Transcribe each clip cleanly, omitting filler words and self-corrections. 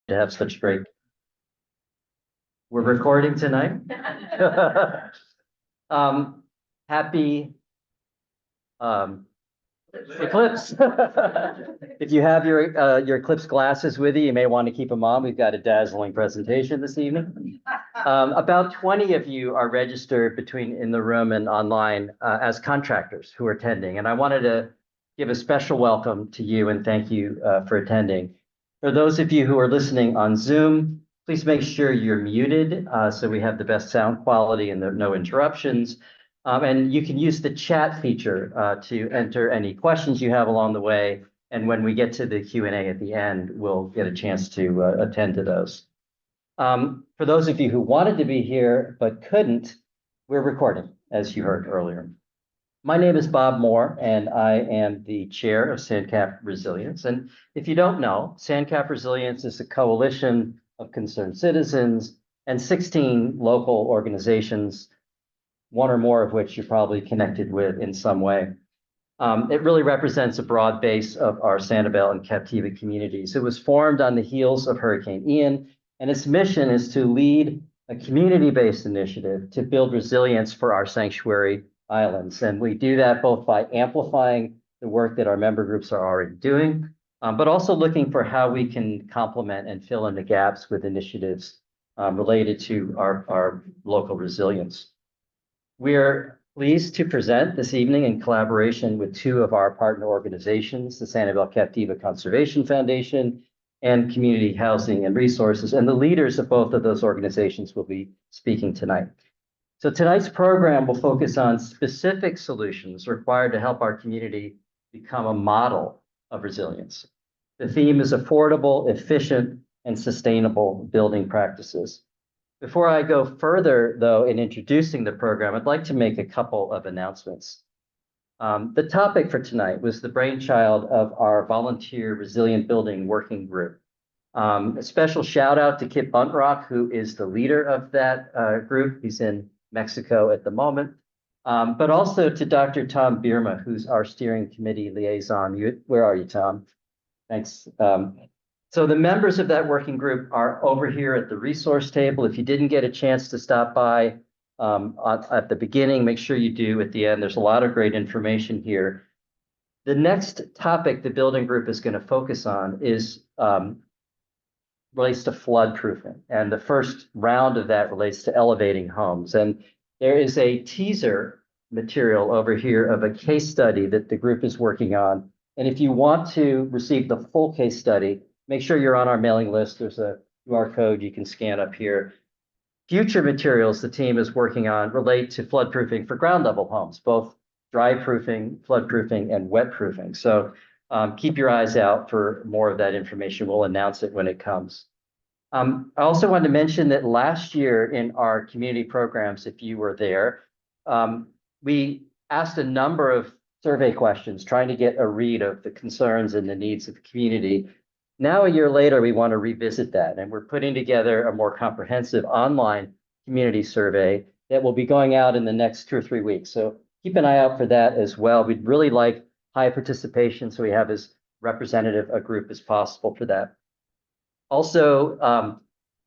to have such great. We're recording tonight. Happy eclipse. If you have your eclipse glasses with you, you may want to keep them on. We've got a dazzling presentation this evening. About 20 of you are registered between in the room and online as contractors who are attending, and I wanted to give a special welcome to you and thank you for attending. For those of you who are listening on Zoom, please make sure you're muted so we have the best sound quality and there are no interruptions. And you can use the chat feature to enter any questions you have along the way. And when we get to the Q&A at the end, we'll get a chance to attend to those. For those of you who wanted to be here but couldn't, we're recording, as you heard earlier. My name is Bob Moore, and I am the chair of SanCap Resilience. And if you don't know, SanCap Resilience is a coalition of concerned citizens and 16 local organizations, one or more of which you're probably connected with in some way. It really represents a broad base of our Sanibel and Captiva communities. It was formed on the heels of Hurricane Ian, and its mission is to lead a community-based initiative to build resilience for our sanctuary islands. And we do that both by amplifying the work that our member groups are already doing, but also looking for how we can complement and fill in the gaps with initiatives related to our local resilience. We're pleased to present this evening in collaboration with two of our partner organizations, the Sanibel-Captiva Conservation Foundation and Community Housing and Resources, and the leaders of both of those organizations will be speaking tonight. So tonight's program will focus on specific solutions required to help our community become a model of resilience. The theme is affordable, efficient, and sustainable building practices. Before I go further, though, in introducing the program, I'd like to make a couple of announcements. The topic for tonight was the brainchild of our Volunteer Resilient Building Working Group. A special shout out to Kip Buntrock, who is the leader of that group. He's in Mexico at the moment, but also to Dr. Tom Bierma, who's our steering committee liaison. Where are you, Tom? Thanks. So the members of that working group are over here at the resource table. If you didn't get a chance to stop by at the beginning, make sure you do at the end. There's a lot of great information here. The next topic the building group is going to focus on is relates to flood proofing. And the first round of that relates to elevating homes. And there is a teaser material over here of a case study that the group is working on. And if you want to receive the full case study, make sure you're on our mailing list. There's a QR code you can scan up here. Future materials the team is working on relate to flood proofing for ground level homes, both dry proofing, flood proofing, and wet proofing. So keep your eyes out for more of that information. We'll announce it when it comes. I also wanted to mention that last year in our community programs, if you were there, we asked a number of survey questions trying to get a read of the concerns and the needs of the community. Now, a year later, we want to revisit that, and we're putting together a more comprehensive online community survey that will be going out in the next 2 or 3 weeks. So keep an eye out for that as well. We'd really like high participation, so we have as representative a group as possible for that. Also,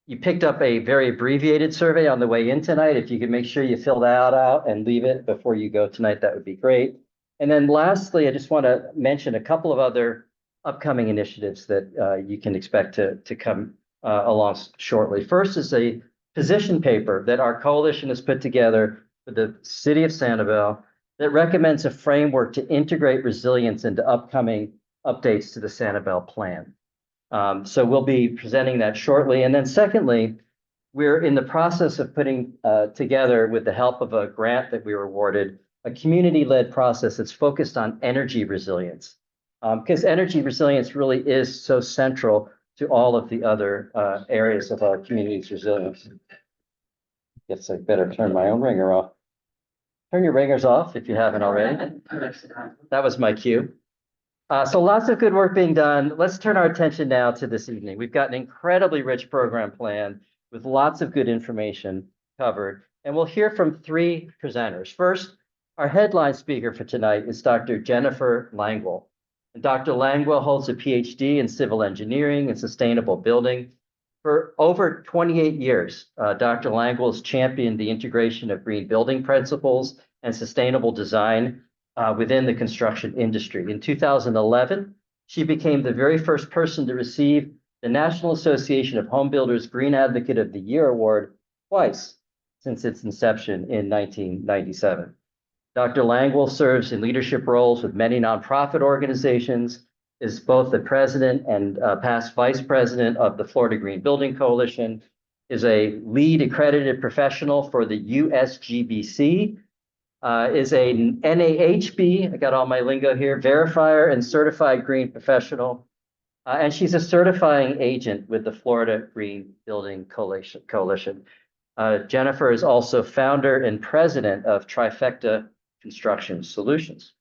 you picked up a very abbreviated survey on the way in tonight. If you could make sure you fill that out and leave it before you go tonight, that would be great. And then lastly, I just want to mention a couple of other upcoming initiatives that you can expect to come along shortly. First is a position paper that our coalition has put together for the city of Sanibel that recommends a framework to integrate resilience into upcoming updates to the Sanibel plan. So we'll be presenting that shortly. And then secondly, we're in the process of putting together, with the help of a grant that we were awarded, a community-led process that's focused on energy resilience. Because energy resilience really is so central to all of the other areas of our community's resilience. Guess I better turn my own ringer off. Turn your ringers off if you haven't already. That was my cue. So lots of good work being done. Let's turn our attention now to this evening. We've got an incredibly rich program plan with lots of good information covered. And we'll hear from 3 presenters. First, our headline speaker for tonight is Dr. Jennifer Languell. And Dr. Languell holds a PhD in civil engineering and sustainable building For over 28 years, Dr. Languell has championed the integration of green building principles and sustainable design within the construction industry. In 2011, she became the very first person to receive the National Association of Home Builders Green Advocate of the Year award twice since its inception in 1997. Dr. Languell serves in leadership roles with many nonprofit organizations, is both the president and past vice president of the Florida Green Building Coalition, is a lead accredited professional for the USGBC, is a NAHB, I got all my lingo here, verifier and certified green professional, and she's a certifying agent with the Florida Green Building Coalition. Jennifer is also founder and president of Trifecta Construction Solutions.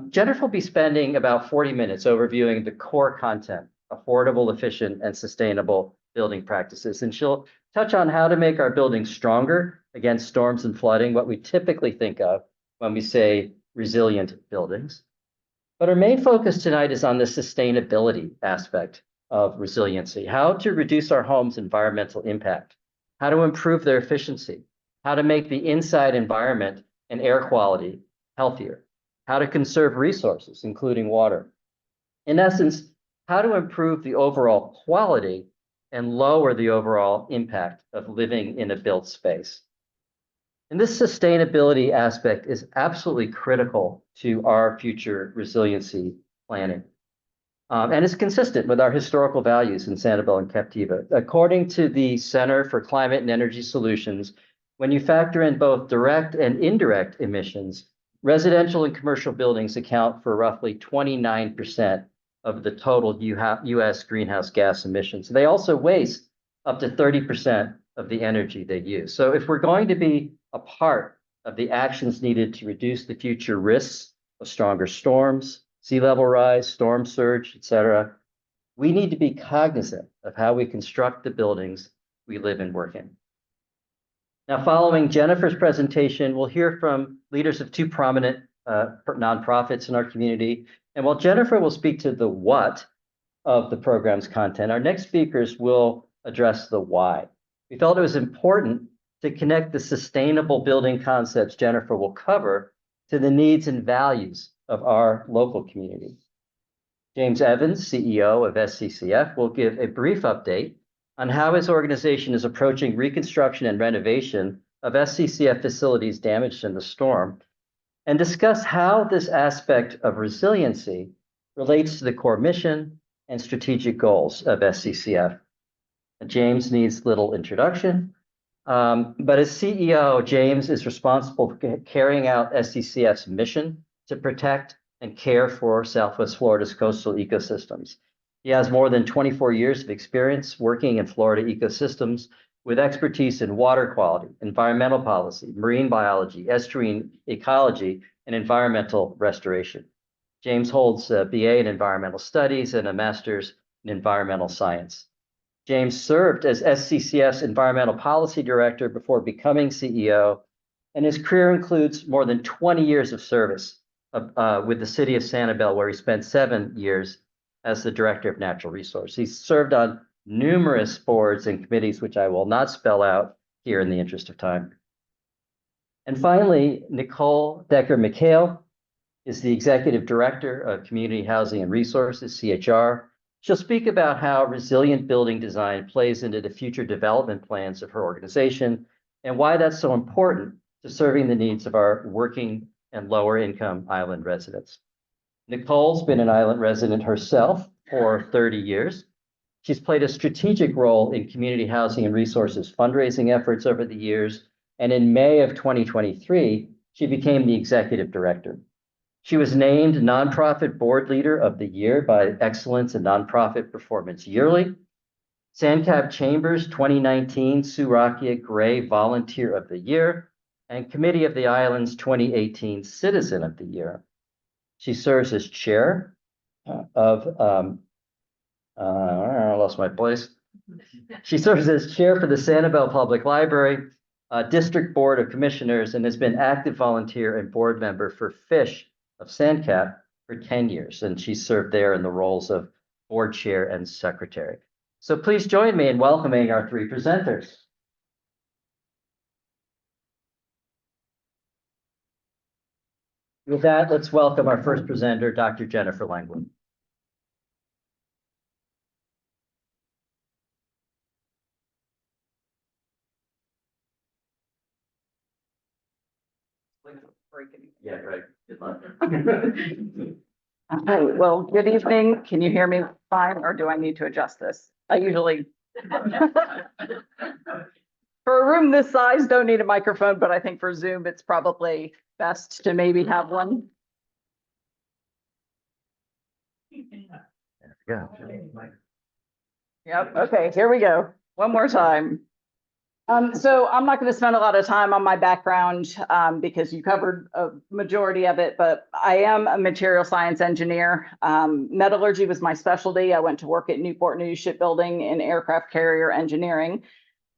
Jennifer will be spending about 40 minutes overviewing the core content, affordable, efficient, and sustainable building practices. And she'll touch on how to make our buildings stronger against storms and flooding, what we typically think of when we say resilient buildings. But our main focus tonight is on the sustainability aspect of resiliency, how to reduce our homes' environmental impact, how to improve their efficiency, how to make the inside environment and air quality healthier, how to conserve resources, including water. In essence, how to improve the overall quality and lower the overall impact of living in a built space. And this sustainability aspect is absolutely critical to our future resiliency planning. And it's consistent with our historical values in Sanibel-Captiva. According to the Center for Climate and Energy Solutions, when you factor in both direct and indirect emissions, residential and commercial buildings account for roughly 29% of the total US greenhouse gas emissions. They also waste up to 30% of the energy they use. So if we're going to be a part of the actions needed to reduce the future risks of stronger storms, sea level rise, storm surge, et cetera, we need to be cognizant of how we construct the buildings we live and work in. Now, following Jennifer's presentation, we'll hear from leaders of two prominent nonprofits in our community. And while Jennifer will speak to the what of the program's content, our next speakers will address the why. We felt it was important to connect the sustainable building concepts Jennifer will cover to the needs and values of our local community. James Evans, CEO of SCCF, will give a brief update on how his organization is approaching reconstruction and renovation of SCCF facilities damaged in the storm, and discuss how this aspect of resiliency relates to the core mission and strategic goals of SCCF. James needs little introduction, but as CEO, James is responsible for carrying out SCCF's mission to protect and care for Southwest Florida's coastal ecosystems. He has more than 24 years of experience working in Florida ecosystems with expertise in water quality, environmental policy, marine biology, estuarine ecology, and environmental restoration. James holds a BA in environmental studies and a master's in environmental science. James served as SCCF's environmental policy director before becoming CEO, and his career includes more than 20 years of service with the city of Sanibel, where he spent 7 years as the director of natural resources. He's served on numerous boards and committees, which I will not spell out here in the interest of time. And finally, Nicole Decker-McHale is the executive director of Community Housing and Resources, CHR. She'll speak about how resilient building design plays into the future development plans of her organization and why that's so important to serving the needs of our working and lower income island residents. Nicole's been an island resident herself for 30 years. She's played a strategic role in community housing and resources fundraising efforts over the years. And in May of 2023, she became the executive director. She was named Nonprofit Board Leader of the Year by Excellence in Nonprofit Performance Yearly, SanCap Chambers 2019 Surakia Gray Volunteer of the Year, and Committee of the Islands 2018 Citizen of the Year. She serves as chair of, I lost my place. She serves as chair for the Sanibel Public Library, District Board of Commissioners, and has been active volunteer and board member for FISH of SanCap for 10 years. And she served there in the roles of board chair and secretary. So please join me in welcoming our three presenters. With that, let's welcome our first presenter, Dr. Jennifer Languell. Yeah, right. Good luck. Okay, well, good evening. Can you hear me fine, or do I need to adjust this? I usually, for a room this size, don't need a microphone, but I think for Zoom, it's probably best to maybe have one. There we go. Yep, okay, here we go. One more time. So I'm not going to spend a lot of time on my background because you covered a majority of it, but I am a material science engineer. Metallurgy was my specialty. I went to work at Newport News Shipbuilding in aircraft carrier engineering.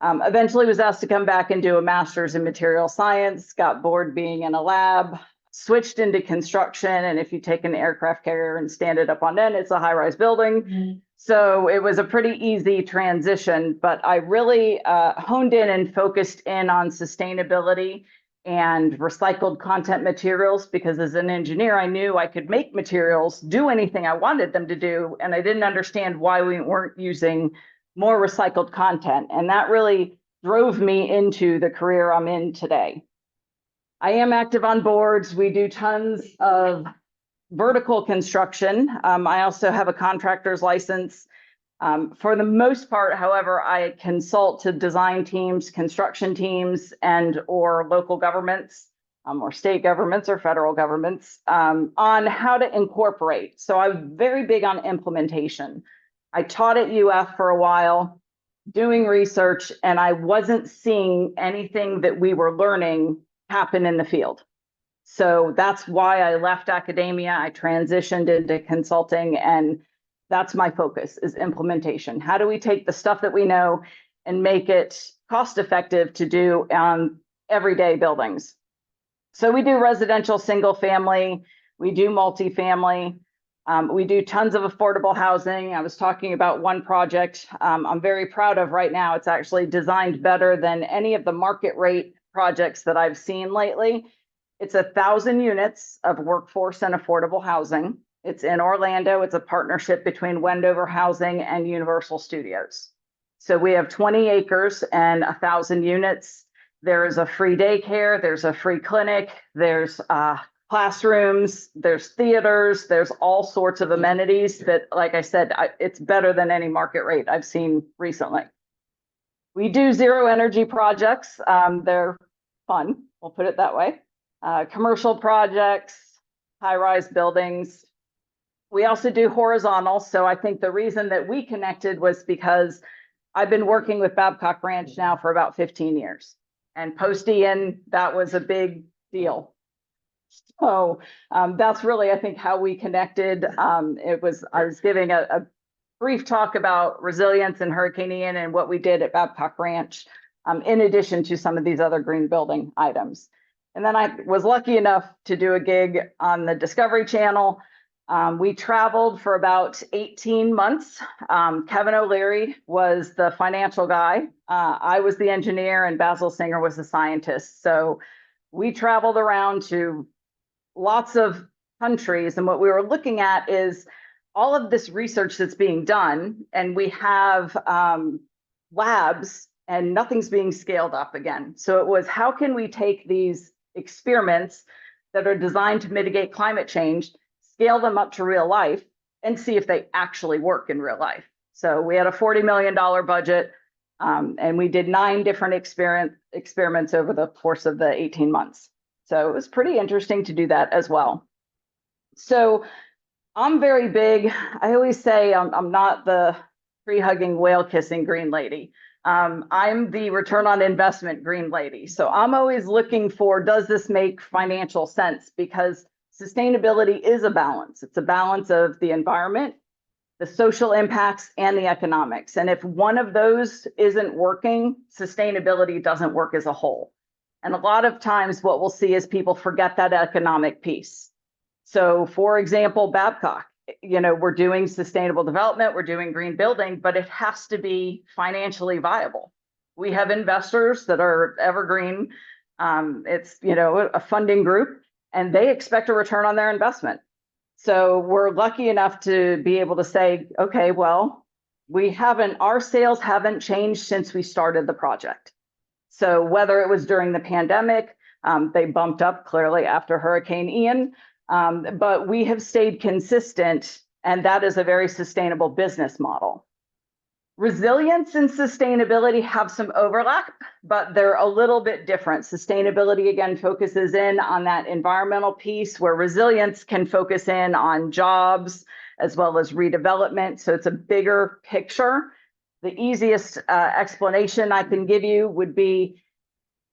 Eventually was asked to come back and do a master's in material science, got bored being in a lab, switched into construction. And if you take an aircraft carrier and stand it up on end, it's a high-rise building. Mm-hmm. So it was a pretty easy transition, but I really honed in and focused in on sustainability and recycled content materials, because as an engineer, I knew I could make materials, do anything I wanted them to do, and I didn't understand why we weren't using more recycled content. And that really drove me into the career I'm in today. I am active on boards. We do tons of vertical construction. I also have a contractor's license. For the most part, however, I consult to design teams, construction teams, and or local governments, or state governments or federal governments, on how to incorporate. So I'm very big on implementation. I taught at UF for a while, doing research, and I wasn't seeing anything that we were learning happen in the field. So that's why I left academia. I transitioned into consulting, and that's my focus, is implementation. How do we take the stuff that we know and make it cost effective to do on everyday buildings? So we do residential single family, we do multifamily, we do tons of affordable housing. I was talking about one project I'm very proud of right now. It's actually designed better than any of the market rate projects that I've seen lately. It's 1,000 units of workforce and affordable housing. It's in Orlando. It's a partnership between Wendover Housing and Universal Studios. So we have 20 acres and 1,000 units. There is a free daycare. There's a free clinic. There's classrooms. There's theaters. There's all sorts of amenities that, like I said, it's better than any market rate I've seen recently. We do zero energy projects. They're fun. We'll put it that way. Commercial projects, high-rise buildings. We also do horizontal. So I think the reason that we connected was because I've been working with Babcock Ranch now for about 15 years. And post-Ian, that was a big deal. So that's really, I think, how we connected. I was giving a brief talk about resilience and Hurricane Ian and what we did at Babcock Ranch, in addition to some of these other green building items. And then I was lucky enough to do a gig on the Discovery Channel. We traveled for about 18 months. Kevin O'Leary was the financial guy. I was the engineer, and Basil Singer was the scientist. So we traveled around to lots of countries. And what we were looking at is all of this research that's being done. And we have labs, and nothing's being scaled up again. So it was, how can we take these experiments that are designed to mitigate climate change, scale them up to real life, and see if they actually work in real life. So we had a $40 million budget, and we did 9 different experiments over the course of the 18 months. So it was pretty interesting to do that as well. So I'm very big. I always say I'm not the tree-hugging, whale-kissing green lady. I'm the return on investment green lady. So I'm always looking for, does this make financial sense? Because sustainability is a balance. It's a balance of the environment, the social impacts, and the economics. And if one of those isn't working, sustainability doesn't work as a whole. And a lot of times what we'll see is people forget that economic piece. So for example, Babcock, we're doing sustainable development, we're doing green building, but it has to be financially viable. We have investors that are evergreen. It's, a funding group, and they expect a return on their investment. So we're lucky enough to be able to say, okay, well, our sales haven't changed since we started the project. So whether it was during the pandemic, they bumped up clearly after Hurricane Ian, but we have stayed consistent, and that is a very sustainable business model. Resilience and sustainability have some overlap, but they're a little bit different. Sustainability, again, focuses in on that environmental piece, where resilience can focus in on jobs as well as redevelopment. So it's a bigger picture. The easiest explanation I can give you would be,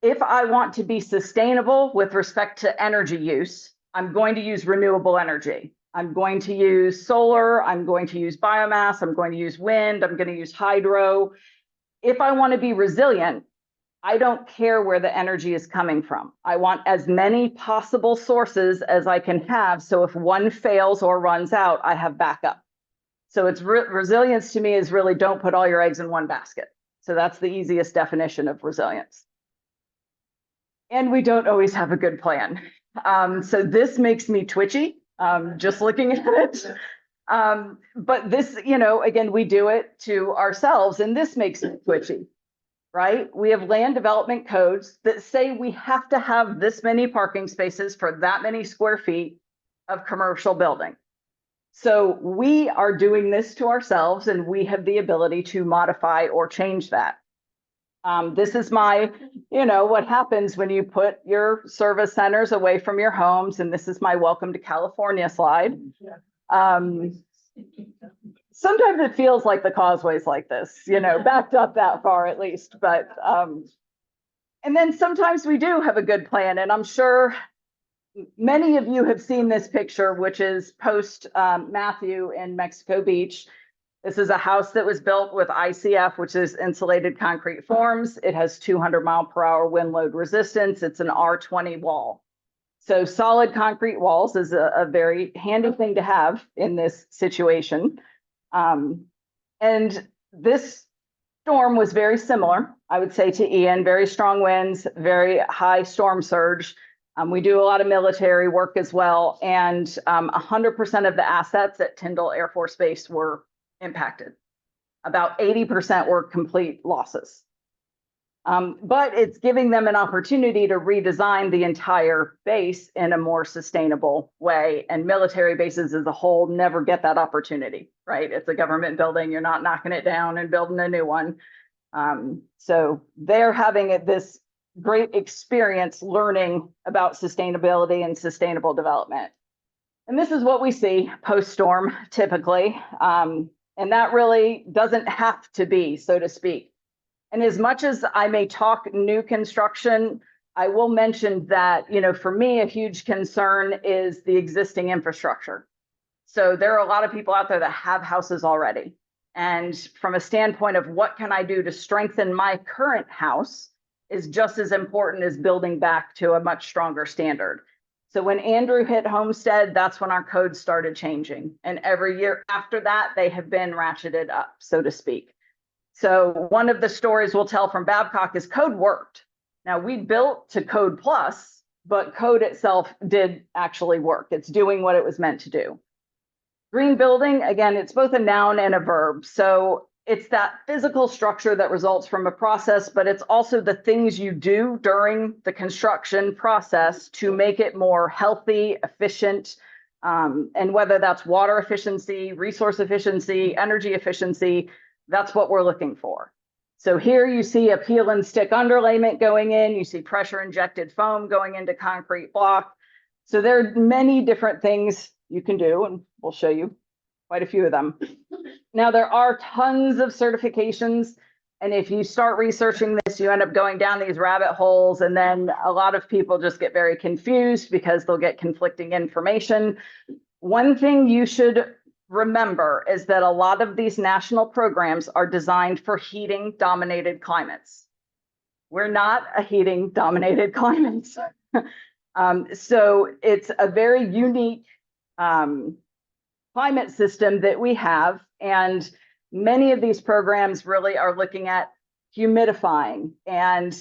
if I want to be sustainable with respect to energy use, I'm going to use renewable energy. I'm going to use solar, I'm going to use biomass, I'm going to use wind, I'm going to use hydro. If I want to be resilient, I don't care where the energy is coming from. I want as many possible sources as I can have, so if one fails or runs out, I have backup. So it's resilience to me is really, don't put all your eggs in one basket. So that's the easiest definition of resilience. And we don't always have a good plan. So this makes me twitchy, just looking at it. But this, again, we do it to ourselves, and this makes me twitchy, right? We have land development codes that say we have to have this many parking spaces for that many square feet of commercial building. So we are doing this to ourselves, and we have the ability to modify or change that. This is my, what happens when you put your service centers away from your homes. And this is my welcome to California slide. Sometimes it feels like the causeway's like this, backed up that far at least. But, and then sometimes we do have a good plan. And I'm sure many of you have seen this picture, which is post Matthew in Mexico Beach. This is a house that was built with ICF, which is insulated concrete forms. It has 200-mile-per-hour wind load resistance. It's an R20 wall. So solid concrete walls is a very handy thing to have in this situation. And this storm was very similar, I would say, to Ian. Very strong winds, very high storm surge. We do a lot of military work as well. And 100% of the assets at Tyndall Air Force Base were impacted. About 80% were complete losses. But it's giving them an opportunity to redesign the entire base in a more sustainable way. And military bases as a whole never get that opportunity, right? It's a government building. You're not knocking it down and building a new one. So they're having this great experience learning about sustainability and sustainable development. And this is what we see post-storm typically. And that really doesn't have to be, so to speak. And as much as I may talk new construction, I will mention that, for me, a huge concern is the existing infrastructure. So there are a lot of people out there that have houses already. And from a standpoint of what can I do to strengthen my current house is just as important as building back to a much stronger standard. So when Andrew hit Homestead, that's when our codes started changing. And every year after that, they have been ratcheted up, so to speak. So one of the stories we'll tell from Babcock is code worked. Now we built to code plus, but code itself did actually work. It's doing what it was meant to do. Green building, again, it's both a noun and a verb. So it's that physical structure that results from a process, but it's also the things you do during the construction process to make it more healthy, efficient, and whether that's water efficiency, resource efficiency, energy efficiency, that's what we're looking for. So here you see a peel and stick underlayment going in, you see pressure injected foam going into concrete block. So there are many different things you can do, and we'll show you quite a few of them. Now, there are tons of certifications, and if you start researching this, you end up going down these rabbit holes, and then a lot of people just get very confused because they'll get conflicting information. One thing you should remember is that a lot of these national programs are designed for heating-dominated climates. We're not a heating-dominated climate. So it's a very unique climate system that we have. And many of these programs really are looking at humidifying and,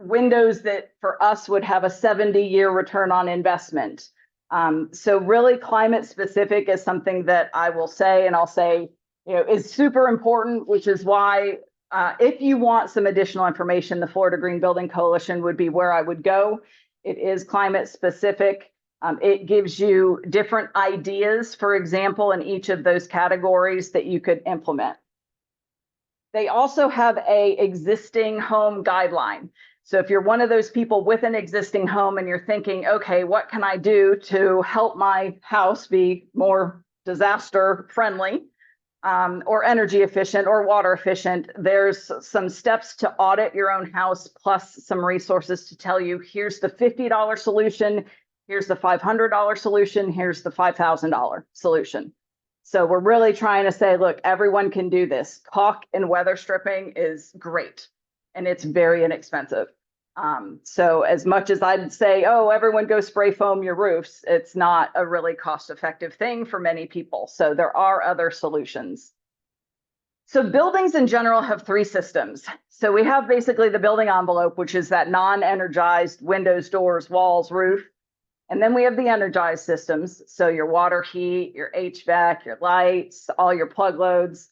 windows that for us would have a 70-year return on investment. So really climate specific is something that I will say, and I'll say, is super important, which is why if you want some additional information, the Florida Green Building Coalition would be where I would go. It is climate specific. It gives you different ideas, for example, in each of those categories that you could implement. They also have a existing home guideline. So if you're one of those people with an existing home and you're thinking, okay, what can I do to help my house be more disaster friendly or energy efficient or water efficient, there's some steps to audit your own house, plus some resources to tell you, here's the $50 solution, here's the $500 solution, here's the $5,000 solution. So we're really trying to say, look, everyone can do this. Caulk and weather stripping is great, and it's very inexpensive. So as much as I'd say, oh, everyone go spray foam your roofs, it's not a really cost-effective thing for many people. So there are other solutions. So buildings in general have three systems. So we have basically the building envelope, which is that non-energized windows, doors, walls, roof. And then we have the energized systems. So your water heat, your HVAC, your lights, all your plug loads.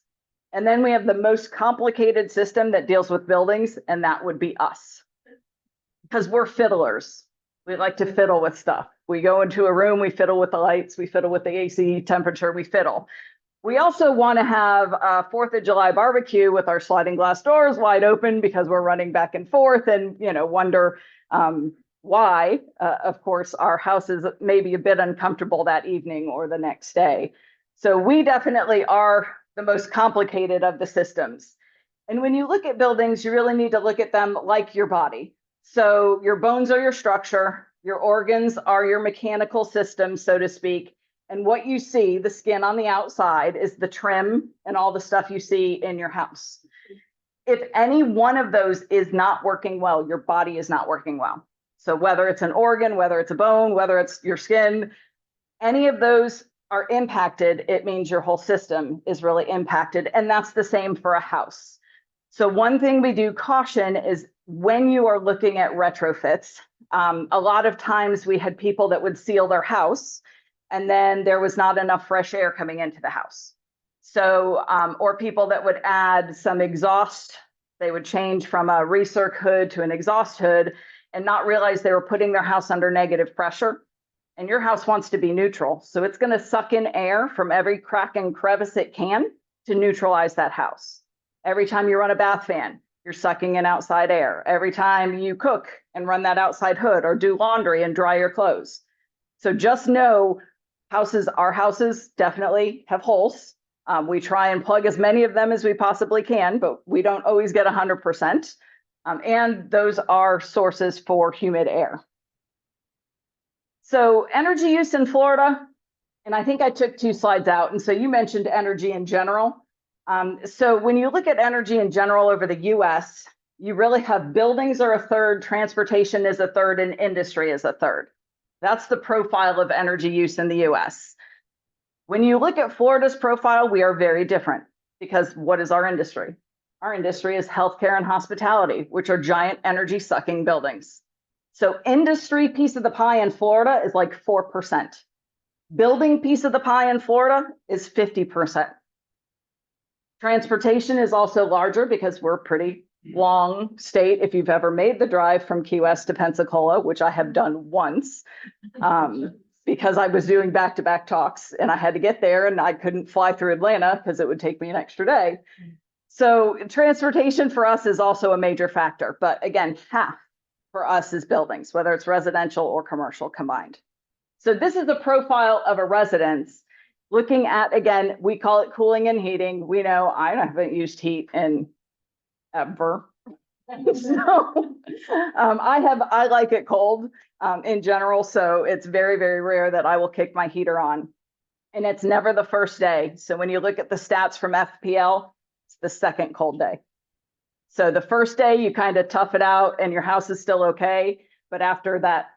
And then we have the most complicated system that deals with buildings, and that would be us. Because we're fiddlers. We like to fiddle with stuff. We go into a room, we fiddle with the lights, we fiddle with the AC temperature, we fiddle. We also want to have a 4th of July barbecue with our sliding glass doors wide open because we're running back and forth and, wonder why, of course, our house is maybe a bit uncomfortable that evening or the next day. So we definitely are the most complicated of the systems. And when you look at buildings, you really need to look at them like your body. So your bones are your structure, your organs are your mechanical system, so to speak. And what you see, the skin on the outside, is the trim and all the stuff you see in your house. If any one of those is not working well, your body is not working well. So whether it's an organ, whether it's a bone, whether it's your skin, any of those are impacted, it means your whole system is really impacted. And that's the same for a house. So one thing we do caution is when you are looking at retrofits, a lot of times we had people that would seal their house and then there was not enough fresh air coming into the house. So, or people that would add some exhaust, they would change from a recirc hood to an exhaust hood and not realize they were putting their house under negative pressure. And your house wants to be neutral. So it's going to suck in air from every crack and crevice it can to neutralize that house. Every time you run a bath fan, you're sucking in outside air. Every time you cook and run that outside hood or do laundry and dry your clothes. So just know our houses definitely have holes. We try and plug as many of them as we possibly can, but we don't always get 100%. And those are sources for humid air. So energy use in Florida, and I think I took 2 slides out. And so you mentioned energy in general. So when you look at energy in general over the US, you really have buildings are a third, transportation is a third, and industry is a third. That's the profile of energy use in the US. When you look at Florida's profile, we are very different because what is our industry? Our industry is healthcare and hospitality, which are giant energy sucking buildings. So industry piece of the pie in Florida is like 4%. Building piece of the pie in Florida is 50%. Transportation is also larger because we're a pretty long state. If you've ever made the drive from Key West to Pensacola, which I have done once, because I was doing back-to-back talks and I had to get there and I couldn't fly through Atlanta because it would take me an extra day. So transportation for us is also a major factor, but again, half for us is buildings, whether it's residential or commercial combined. So this is the profile of a residence. Looking at, again, we call it cooling and heating. We know I haven't used heat in ever. So I like it cold in general. So it's very, very rare that I will kick my heater on. And it's never the first day. So when you look at the stats from FPL, it's the second cold day. So the first day you kind of tough it out and your house is still okay. But after that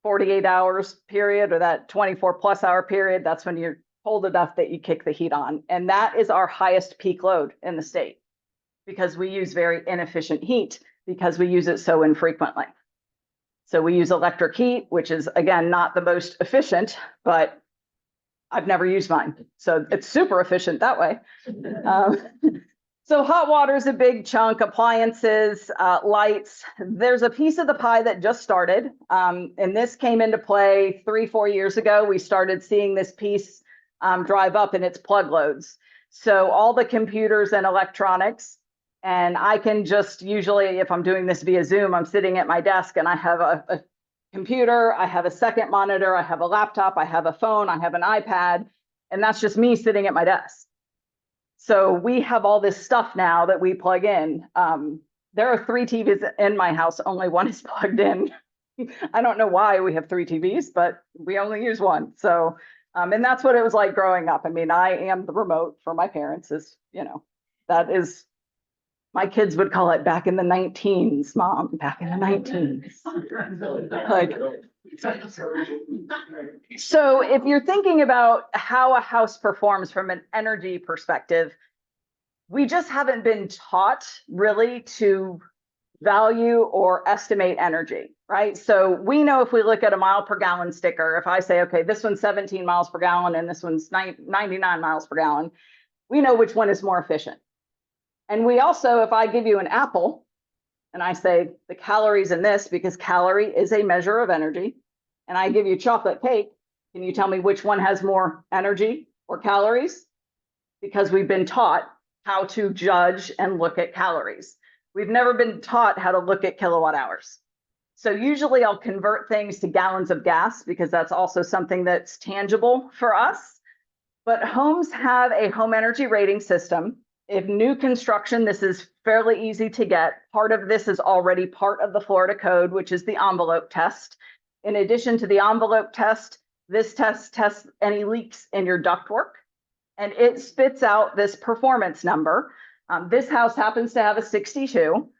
48 hours period or that 24+ hour period, that's when you're cold enough that you kick the heat on. And that is our highest peak load in the state because we use very inefficient heat because we use it so infrequently. So we use electric heat, which is, again, not the most efficient, but I've never used mine. So it's super efficient that way. So hot water is a big chunk, appliances, lights. There's a piece of the pie that just started. And this came into play 3-4 years ago. We started seeing this piece drive up in its plug loads. So all the computers and electronics, and I can just usually, if I'm doing this via Zoom, I'm sitting at my desk and I have a computer, I have a second monitor, I have a laptop, I have a phone, I have an iPad, and that's just me sitting at my desk. So we have all this stuff now that we plug in. There are 3 TVs in my house, only one is plugged in. I don't know why we have 3 TVs, but we only use one. So, and that's what it was like growing up. I mean, I am the remote for my parents, is, you know, that is, my kids would call it back in the 19s, Mom, back in the 19s. Like, so if you're thinking about how a house performs from an energy perspective, we just haven't been taught really to value or estimate energy, right? So we know if we look at a mile per gallon sticker, if I say, okay, this one's 17 miles per gallon and this one's 99 miles per gallon, we know which one is more efficient. And we also, if I give you an apple and I say the calories in this, because calorie is a measure of energy, and I give you chocolate cake, can you tell me which one has more energy or calories? Because we've been taught how to judge and look at calories. We've never been taught how to look at kilowatt hours. So usually I'll convert things to gallons of gas because that's also something that's tangible for us. But homes have a home energy rating system. If new construction, this is fairly easy to get. Part of this is already part of the Florida code, which is the envelope test. In addition to the envelope test, this test tests any leaks in your ductwork, and it spits out this performance number. This house happens to have a 62.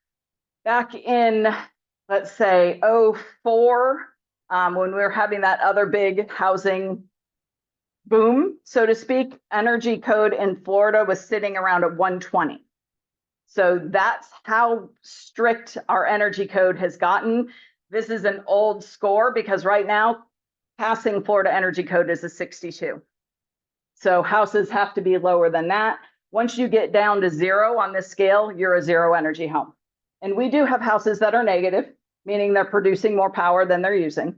Back in, let's say, 04, when we were having that other big housing boom, so to speak, energy code in Florida was sitting around at 120. So that's how strict our energy code has gotten. This is an old score because right now, passing Florida energy code is a 62. So houses have to be lower than that. Once you get down to 0 on this scale, you're a 0 energy home. And we do have houses that are negative, meaning they're producing more power than they're using.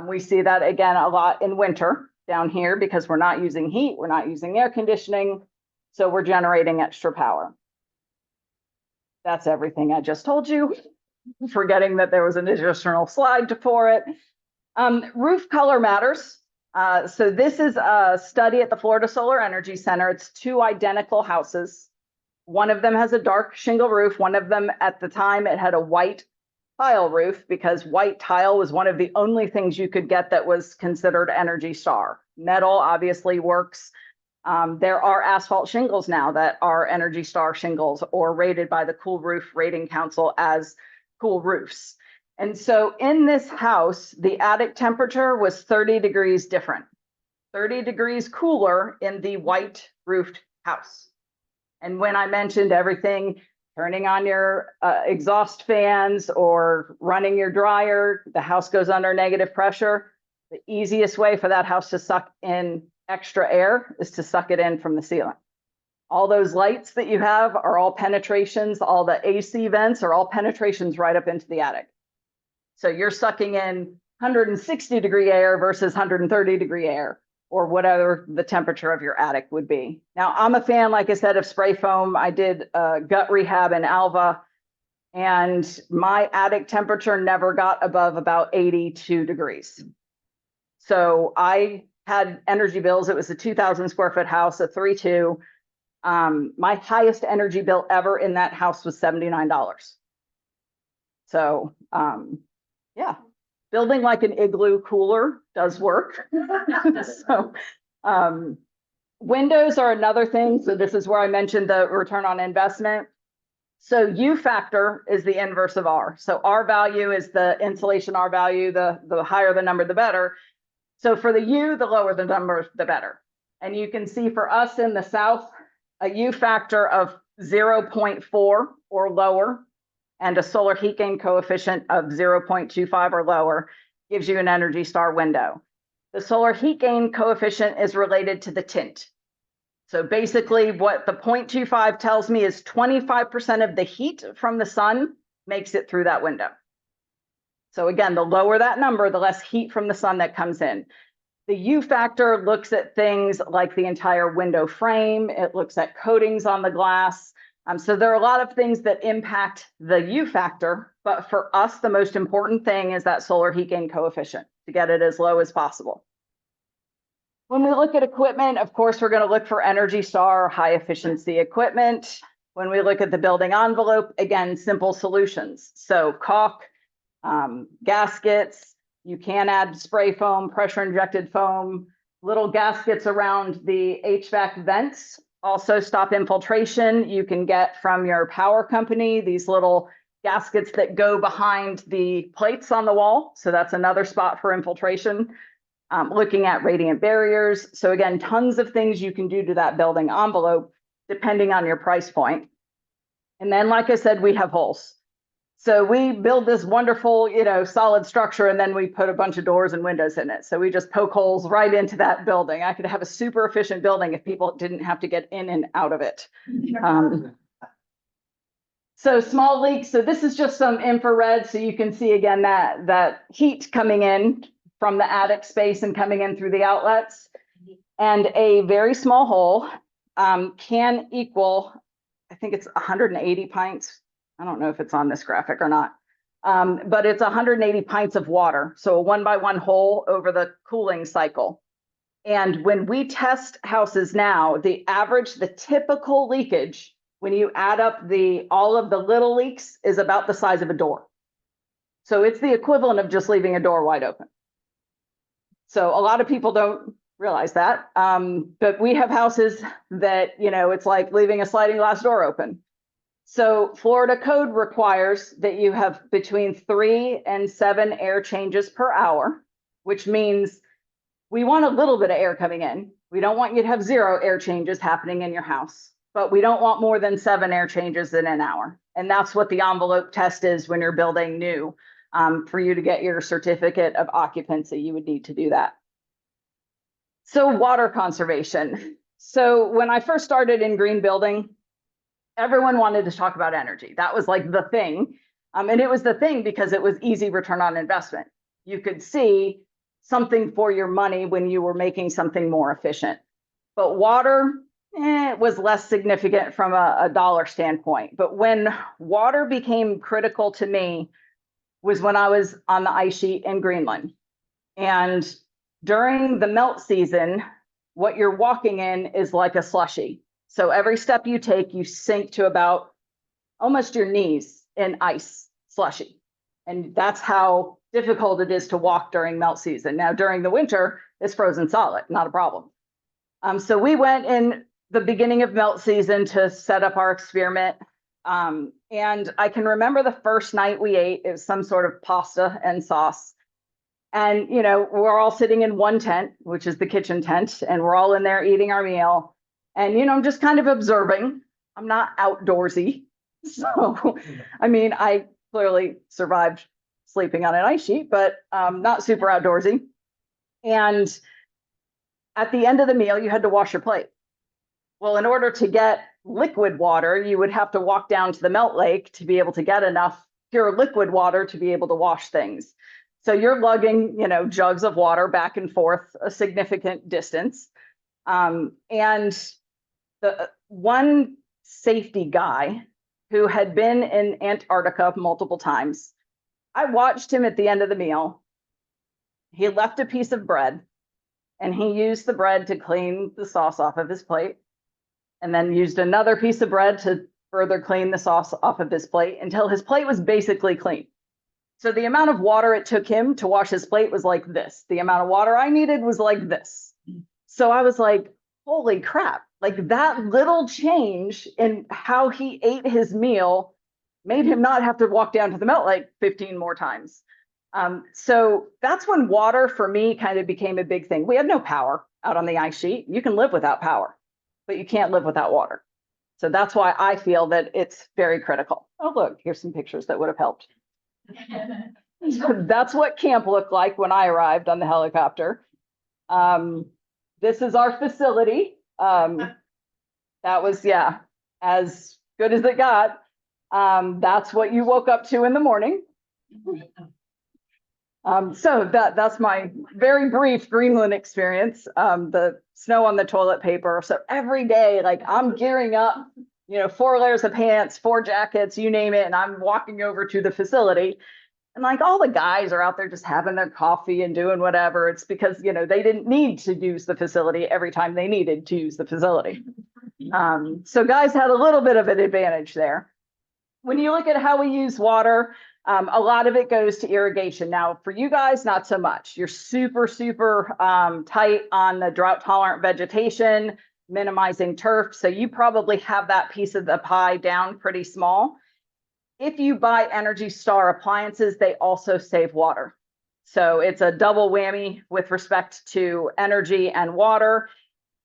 We see that again a lot in winter down here because we're not using heat, we're not using air conditioning, so we're generating extra power. That's everything I just told you, forgetting that there was an additional slide for it. Roof color matters. So this is a study at the Florida Solar Energy Center. It's 2 identical houses. One of them has a dark shingle roof. One of them, at the time, it had a white tile roof because white tile was one of the only things you could get that was considered Energy Star. Metal obviously works. There are asphalt shingles now that are Energy Star shingles or rated by the Cool Roof Rating Council as cool roofs. And so in this house, the attic temperature was 30 degrees different, 30 degrees cooler in the white roofed house. And when I mentioned everything, turning on your exhaust fans or running your dryer, the house goes under negative pressure. The easiest way for that house to suck in extra air is to suck it in from the ceiling. All those lights that you have are all penetrations. All the AC vents are all penetrations right up into the attic. So you're sucking in 160 degree air versus 130 degree air, or whatever the temperature of your attic would be. Now, I'm a fan, like I said, of spray foam. I did gut rehab in Alva, and my attic temperature never got above about 82 degrees. So I had energy bills. It was a 2,000 square foot house, a 3.2. My highest energy bill ever in that house was $79. So yeah, building like an igloo cooler does work. So windows are another thing. So this is where I mentioned the return on investment. So U factor is the inverse of R. So R value is the insulation R value, the higher the number, the better. So for the U, the lower the number, the better. And you can see for us in the south, a U factor of 0.4 or lower and a solar heat gain coefficient of 0.25 or lower gives you an Energy Star window. The solar heat gain coefficient is related to the tint. So basically what the 0.25 tells me is 25% of the heat from the sun makes it through that window. So again, the lower that number, the less heat from the sun that comes in. The U factor looks at things like the entire window frame. It looks at coatings on the glass. So there are a lot of things that impact the U factor, but for us, the most important thing is that solar heat gain coefficient to get it as low as possible. When we look at equipment, of course, we're going to look for Energy Star, high efficiency equipment. When we look at the building envelope, again, simple solutions. So caulk, gaskets, you can add spray foam, pressure injected foam, little gaskets around the HVAC vents, also stop infiltration. You can get from your power company these little gaskets that go behind the plates on the wall. So that's another spot for infiltration. Looking at radiant barriers. So again, tons of things you can do to that building envelope, depending on your price point. And then, like I said, we have holes. So we build this wonderful, solid structure, and then we put a bunch of doors and windows in it. So we just poke holes right into that building. I could have a super efficient building if people didn't have to get in and out of it. So small leaks. So this is just some infrared. So you can see again that heat coming in from the attic space and coming in through the outlets. And a very small hole can equal, I think it's 180 pints. I don't know if it's on this graphic or not, but it's 180 pints of water. So a 1x1 hole over the cooling cycle. And when we test houses now, the typical leakage, when you add up all of the little leaks, is about the size of a door. So it's the equivalent of just leaving a door wide open. So a lot of people don't realize that, but we have houses that, it's like leaving a sliding glass door open. So Florida code requires that you have between 3 and 7 air changes per hour, which means we want a little bit of air coming in. We don't want you to have 0 air changes happening in your house, but we don't want more than 7 air changes in an hour. And that's what the envelope test is when you're building new. For you to get your certificate of occupancy, you would need to do that. So water conservation. So when I first started in green building, everyone wanted to talk about energy. That was like the thing. And it was the thing because it was easy return on investment. You could see something for your money when you were making something more efficient. But water, was less significant from a dollar standpoint. But when water became critical to me was when I was on the ice sheet in Greenland. And during the melt season, what you're walking in is like a slushy. So every step you take, you sink to about almost your knees in ice slushy. And that's how difficult it is to walk during melt season. Now, during the winter, it's frozen solid, not a problem. So we went in the beginning of melt season to set up our experiment. And I can remember the first night we ate, it was some sort of pasta and sauce. And, we're all sitting in one tent, which is the kitchen tent, and we're all in there eating our meal. And, I'm just kind of observing. I'm not outdoorsy. So, I clearly survived sleeping on an ice sheet, but not super outdoorsy. And at the end of the meal, you had to wash your plate. Well, in order to get liquid water, you would have to walk down to the melt lake to be able to get enough pure liquid water to be able to wash things. So you're lugging, jugs of water back and forth a significant distance. And the one safety guy who had been in Antarctica multiple times, I watched him at the end of the meal. He left a piece of bread and he used the bread to clean the sauce off of his plate, and then used another piece of bread to further clean the sauce off of his plate until his plate was basically clean. So the amount of water it took him to wash his plate was like this. The amount of water I needed was like this. So I was like, holy crap, like that little change in how he ate his meal made him not have to walk down to the melt lake 15 more times. So that's when water for me kind of became a big thing. We had no power out on the ice sheet. You can live without power, but you can't live without water. So that's why I feel that it's very critical. Oh, look, here's some pictures that would have helped. That's what camp looked like when I arrived on the helicopter. This is our facility. That was, yeah, as good as it got. That's what you woke up to in the morning. So that's my very brief Greenland experience. The snow on the toilet paper. So every day, like I'm gearing up, 4 layers of pants, 4 jackets, you name it, and I'm walking over to the facility. And like all the guys are out there just having their coffee and doing whatever. It's because, they didn't need to use the facility every time they needed to use the facility. So guys had a little bit of an advantage there. When you look at how we use water, a lot of it goes to irrigation. Now, for you guys, not so much. You're super, super tight on the drought tolerant vegetation, minimizing turf. So you probably have that piece of the pie down pretty small. If you buy Energy Star appliances, they also save water. So it's a double whammy with respect to energy and water.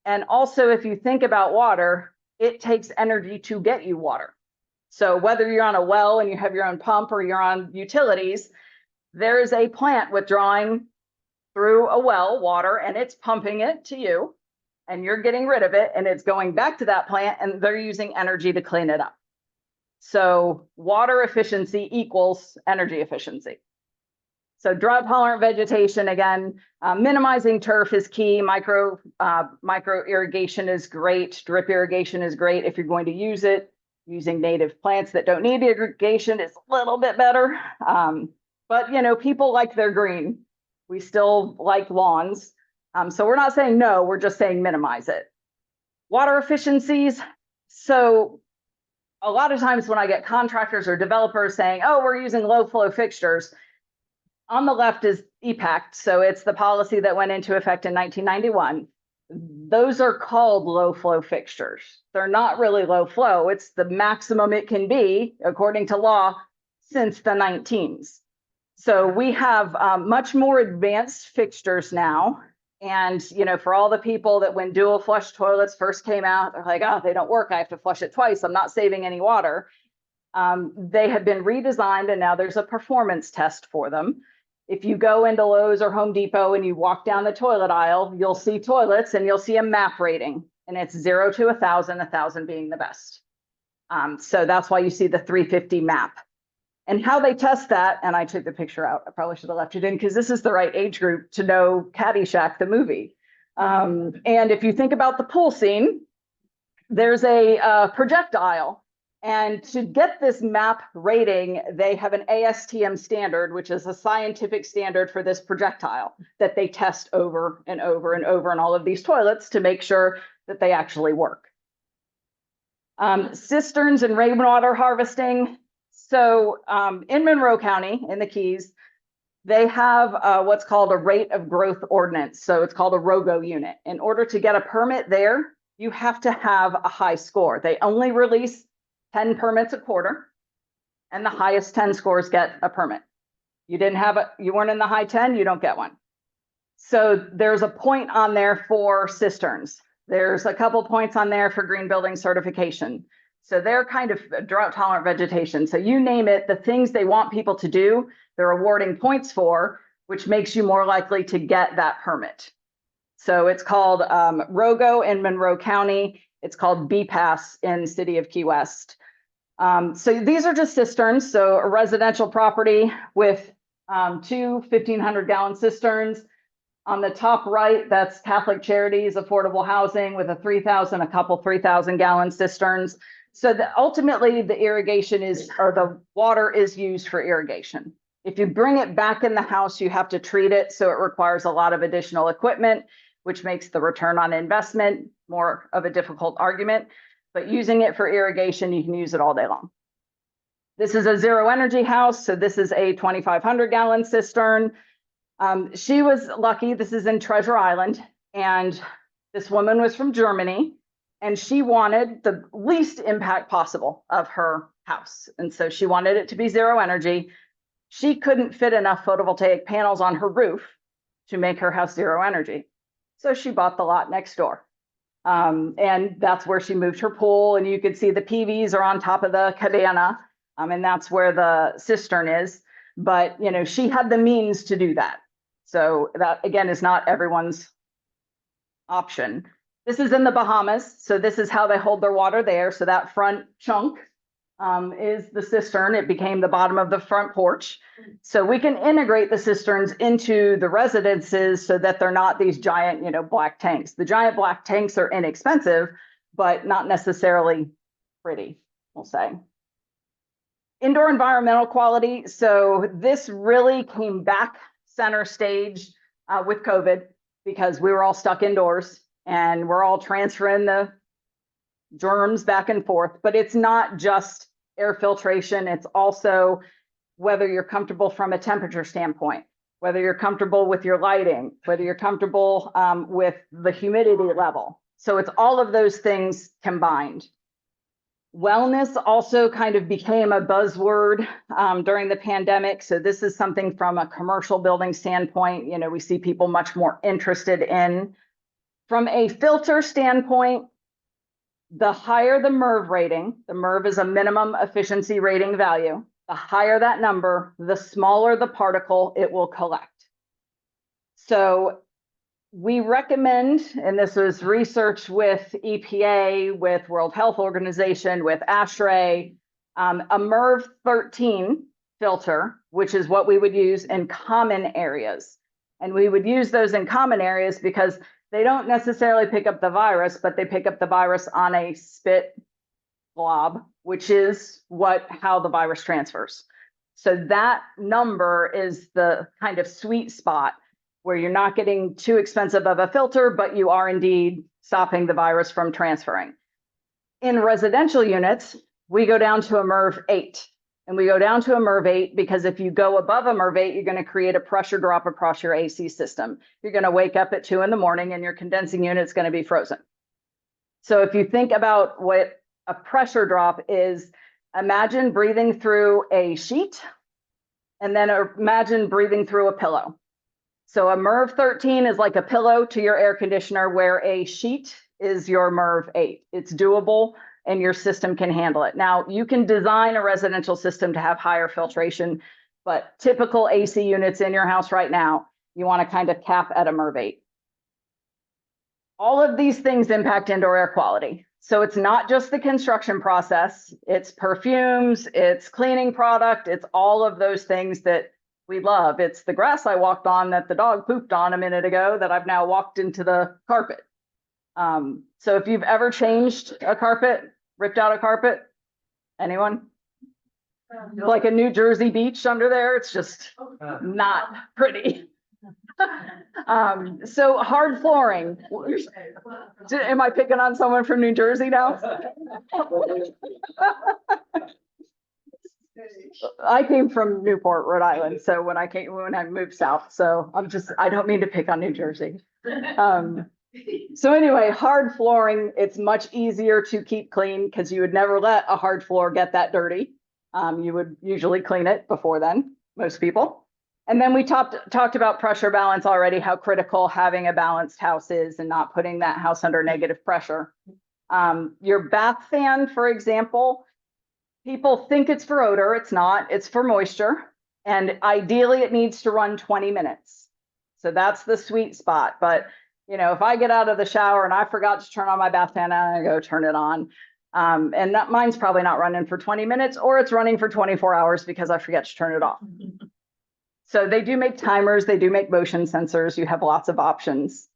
And also, if you think about water, it takes energy to get you water. So whether you're on a well and you have your own pump or you're on utilities, there is a plant withdrawing through a well water and it's pumping it to you and you're getting rid of it and it's going back to that plant and they're using energy to clean it up. So water efficiency equals energy efficiency. So drought tolerant vegetation, again, minimizing turf is key. Micro irrigation is great. Drip irrigation is great if you're going to use it. Using native plants that don't need irrigation is a little bit better. But people like their green. We still like lawns. So we're not saying no, we're just saying minimize it. Water efficiencies. So a lot of times when I get contractors or developers saying, oh, we're using low flow fixtures, on the left is EPACT. So it's the policy that went into effect in 1991. Those are called low flow fixtures. They're not really low flow. It's the maximum it can be, according to law, since the 19s. So we have much more advanced fixtures now. And, for all the people that when dual flush toilets first came out, they're like, oh, they don't work. I have to flush it twice. I'm not saving any water. They have been redesigned and now there's a performance test for them. If you go into Lowe's or Home Depot and you walk down the toilet aisle, you'll see toilets and you'll see a MAP rating and it's 0 to 1,000, 1,000 being the best. So that's why you see the 350 MAP. And how they test that, and I took the picture out, I probably should have left it in because this is the right age group to know Caddyshack, the movie. And if you think about the pool scene, there's a projectile. And to get this MAP rating, they have an ASTM standard, which is a scientific standard for this projectile that they test over and over and over in all of these toilets to make sure that they actually work. Cisterns and rainwater harvesting. So in Monroe County, in the Keys, they have what's called a rate of growth ordinance. So it's called a ROGO unit. In order to get a permit there, you have to have a high score. They only release 10 permits a quarter, and the highest 10 scores get a permit. You weren't in the high 10, you don't get one. So there's a point on there for cisterns. There's a couple points on there for green building certification. So they're kind of drought tolerant vegetation. So you name it, the things they want people to do, they're awarding points for, which makes you more likely to get that permit. So it's called ROGO in Monroe County. It's called BPAS in City of Key West. So these are just cisterns. So a residential property with 2 1,500-gallon cisterns. On the top right, that's Catholic Charities Affordable Housing with a 3,000-gallon cisterns. So ultimately the irrigation the water is used for irrigation. If you bring it back in the house, you have to treat it. So it requires a lot of additional equipment, which makes the return on investment more of a difficult argument. But using it for irrigation, you can use it all day long. This is a zero energy house. So this is a 2,500-gallon cistern. She was lucky. This is in Treasure Island. And this woman was from Germany. And she wanted the least impact possible of her house. And so she wanted it to be zero energy. she couldn't fit enough photovoltaic panels on her roof to make her house zero energy. So she bought the lot next door. And that's where she moved her pool, and you could see the PVs are on top of the cabana, and that's where the cistern is. But, you know, she had the means to do that. So that, again, is not everyone's option. This is in the Bahamas, so this is how they hold their water there. So that front chunk is the cistern. It became the bottom of the front porch. So we can integrate the cisterns into the residences so that they're not these giant, you know, black tanks. The giant black tanks are inexpensive, but not necessarily pretty, we'll say. Indoor environmental quality. So this really came back center stage with COVID, because we were all stuck indoors and we're all transferring the germs back and forth. But it's not just air filtration, it's also whether you're comfortable from a temperature standpoint, whether you're comfortable with your lighting, whether you're comfortable with the humidity level. So it's all of those things combined. Wellness also kind of became a buzzword during the pandemic. So this is something from a commercial building standpoint, you know, we see people much more interested in. From a filter standpoint, the higher the MERV rating, the MERV is a minimum efficiency rating value, the higher that number, the smaller the particle it will collect. So we recommend, and this was research with EPA, with World Health Organization, with ASHRAE, a MERV 13 filter, which is what we would use in common areas. And we would use those in common areas because they don't necessarily pick up the virus, but they pick up the virus on a spit blob, which is how the virus transfers. So that number is the kind of sweet spot where you're not getting too expensive of a filter, but you are indeed stopping the virus from transferring. In residential units, we go down to a MERV 8. And we go down to a MERV 8 because if you go above a MERV 8, you're going to create a pressure drop across your AC system. You're going to wake up at 2 in the morning and your condensing unit is going to be frozen. So if you think about what a pressure drop is, imagine breathing through a sheet and then imagine breathing through a pillow. So a MERV 13 is like a pillow to your air conditioner, where a sheet is your MERV 8. It's doable and your system can handle it. Now, you can design a residential system to have higher filtration, but typical AC units in your house right now, you want to kind of cap at a MERV 8. All of these things impact indoor air quality. So it's not just the construction process, it's perfumes, it's cleaning product, it's all of those things that we love. It's the grass I walked on that the dog pooped on a minute ago that I've now walked into the carpet. So if you've ever changed a carpet, ripped out a carpet, anyone? Like a New Jersey beach under there, it's just not pretty. So hard flooring. Am I picking on someone from New Jersey now? I came from Newport, Rhode Island. So when I moved south, so I don't mean to pick on New Jersey. So anyway, hard flooring, it's much easier to keep clean because you would never let a hard floor get that dirty. You would usually clean it before then, most people. And then we talked about pressure balance already, how critical having a balanced house is and not putting that house under negative pressure. Your bath fan, for example, people think it's for odor. It's not, it's for moisture. And ideally it needs to run 20 minutes. So that's the sweet spot. But you know, if I get out of the shower and I forgot to turn on my bath fan, I go turn it on. And mine's probably not running for 20 minutes, or it's running for 24 hours because I forget to turn it off. So they do make timers, they do make motion sensors, you have lots of options.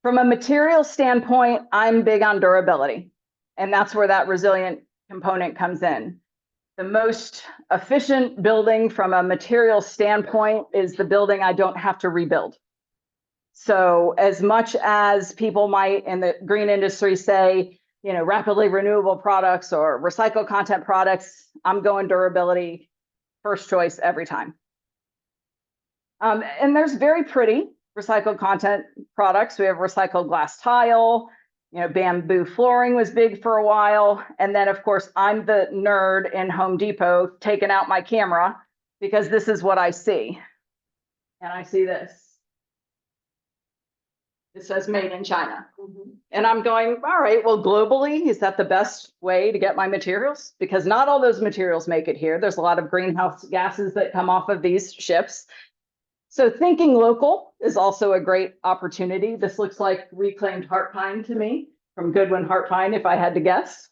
From a material standpoint, I'm big on durability, and that's where that resilient component comes in. The most efficient building from a material standpoint is the building I don't have to rebuild. So as much as people might in the green industry say, you know, rapidly renewable products or recycled content products, I'm going durability first choice every time. And there's very pretty recycled content products. We have recycled glass tile, you know, bamboo flooring was big for a while. And then of course, I'm the nerd in Home Depot taking out my camera because this is what I see. And I see this. It says made in China. And I'm going, all right, well, globally, is that the best way to get my materials? Because not all those materials make it here. There's a lot of greenhouse gases that come off of these ships. So thinking local is also a great opportunity. This looks like reclaimed heart pine to me from Goodwin Heart Pine, if I had to guess.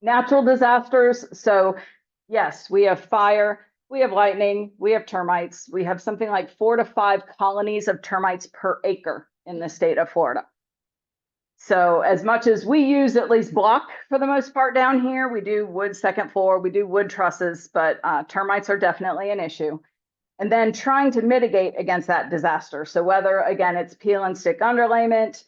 Natural disasters. So yes, we have fire, we have lightning, we have termites. We have something like 4 to 5 colonies of termites per acre in the state of Florida. So as much as we use at least block for the most part down here, we do wood second floor, we do wood trusses, but termites are definitely an issue. And then trying to mitigate against that disaster. So whether, again, it's peel and stick underlayment,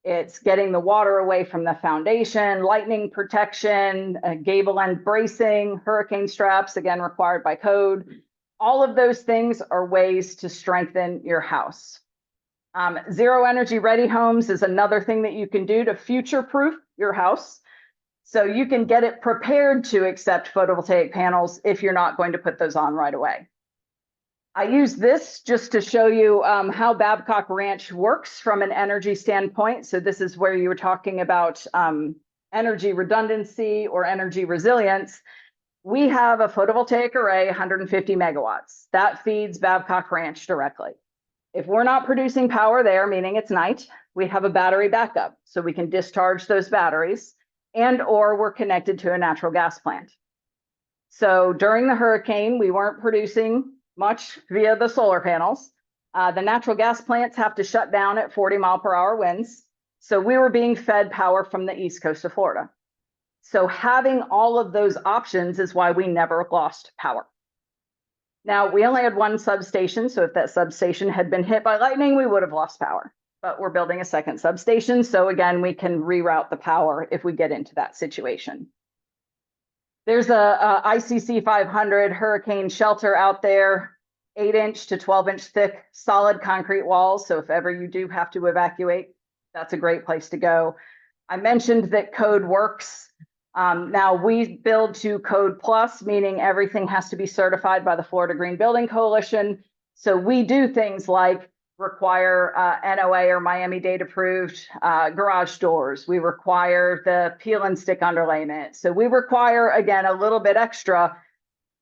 it's getting the water away from the foundation, lightning protection, gable end bracing, hurricane straps, again, required by code. All of those things are ways to strengthen your house. Zero energy ready homes is another thing that you can do to future-proof your house. So you can get it prepared to accept photovoltaic panels if you're not going to put those on right away. I use this just to show you how Babcock Ranch works from an energy standpoint. So this is where you were talking about energy redundancy or energy resilience. We have a photovoltaic array, 150 megawatts. That feeds Babcock Ranch directly. If we're not producing power there, meaning it's night, we have a battery backup. So we can discharge those batteries and or we're connected to a natural gas plant. So during the hurricane, we weren't producing much via the solar panels. The natural gas plants have to shut down at 40-mile-per-hour winds. So we were being fed power from the east coast of Florida. So having all of those options is why we never lost power. Now, we only had one substation. So if that substation had been hit by lightning, we would have lost power. But we're building a second substation. So again, we can reroute the power if we get into that situation. There's a ICC 500 hurricane shelter out there, 8-inch to 12-inch thick solid concrete walls. So if ever you do have to evacuate, that's a great place to go. I mentioned that code works. Now we build to code plus, meaning everything has to be certified by the Florida Green Building Coalition. So we do things like require NOA or Miami-Dade approved garage doors. We require the peel and stick underlayment. So we require, again, a little bit extra.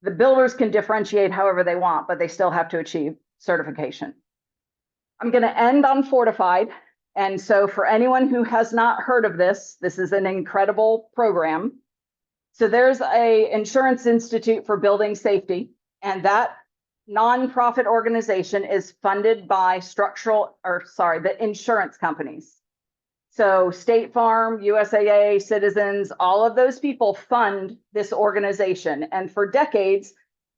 The builders can differentiate however they want, but they still have to achieve certification. I'm going to end on fortified. And so for anyone who has not heard of this, this is an incredible program. So there's a Insurance Institute for Building Safety, and that nonprofit organization is funded by the insurance companies. So State Farm, USAA, Citizens, all of those people fund this organization. And for decades,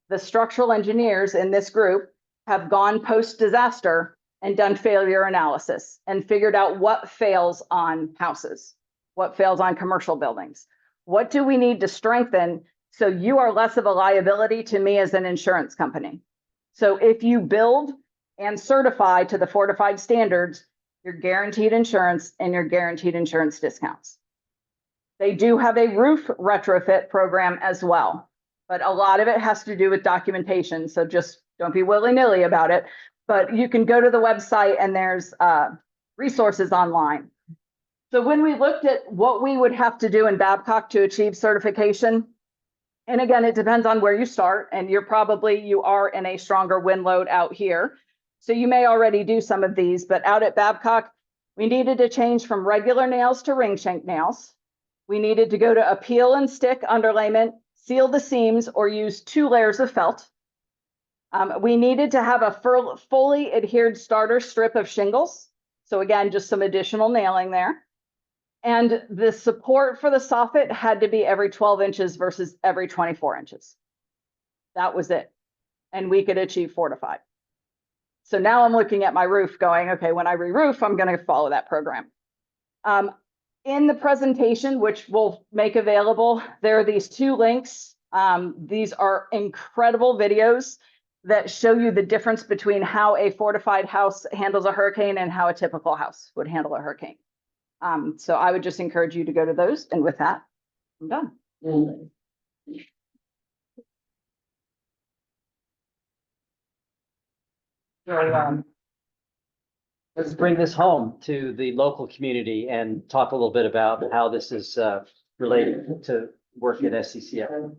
the structural engineers in this group have gone post-disaster and done failure analysis and figured out what fails on houses, what fails on commercial buildings. What do we need to strengthen so you are less of a liability to me as an insurance company? So if you build and certify to the fortified standards, you're guaranteed insurance and you're guaranteed insurance discounts. They do have a roof retrofit program as well, but a lot of it has to do with documentation. So just don't be willy-nilly about it, but you can go to the website and there's resources online. So when we looked at what we would have to do in Babcock to achieve certification, and again, it depends on where you start, and you are in a stronger wind load out here. So you may already do some of these, but out at Babcock, we needed to change from regular nails to ring shank nails. We needed to go to a peel and stick underlayment, seal the seams, or use 2 layers of felt. We needed to have a fully adhered starter strip of shingles. So again, just some additional nailing there. And the support for the soffit had to be every 12 inches versus every 24 inches. That was it. And we could achieve fortified. So now I'm looking at my roof going, okay, when I re-roof, I'm going to follow that program. In the presentation, which we'll make available, there are these 2 links. These are incredible videos that show you the difference between how a fortified house handles a hurricane and how a typical house would handle a hurricane. So I would just encourage you to go to those. And with that, I'm done. So, let's bring this home to the local community and talk a little bit about how this is related to work at SCCF.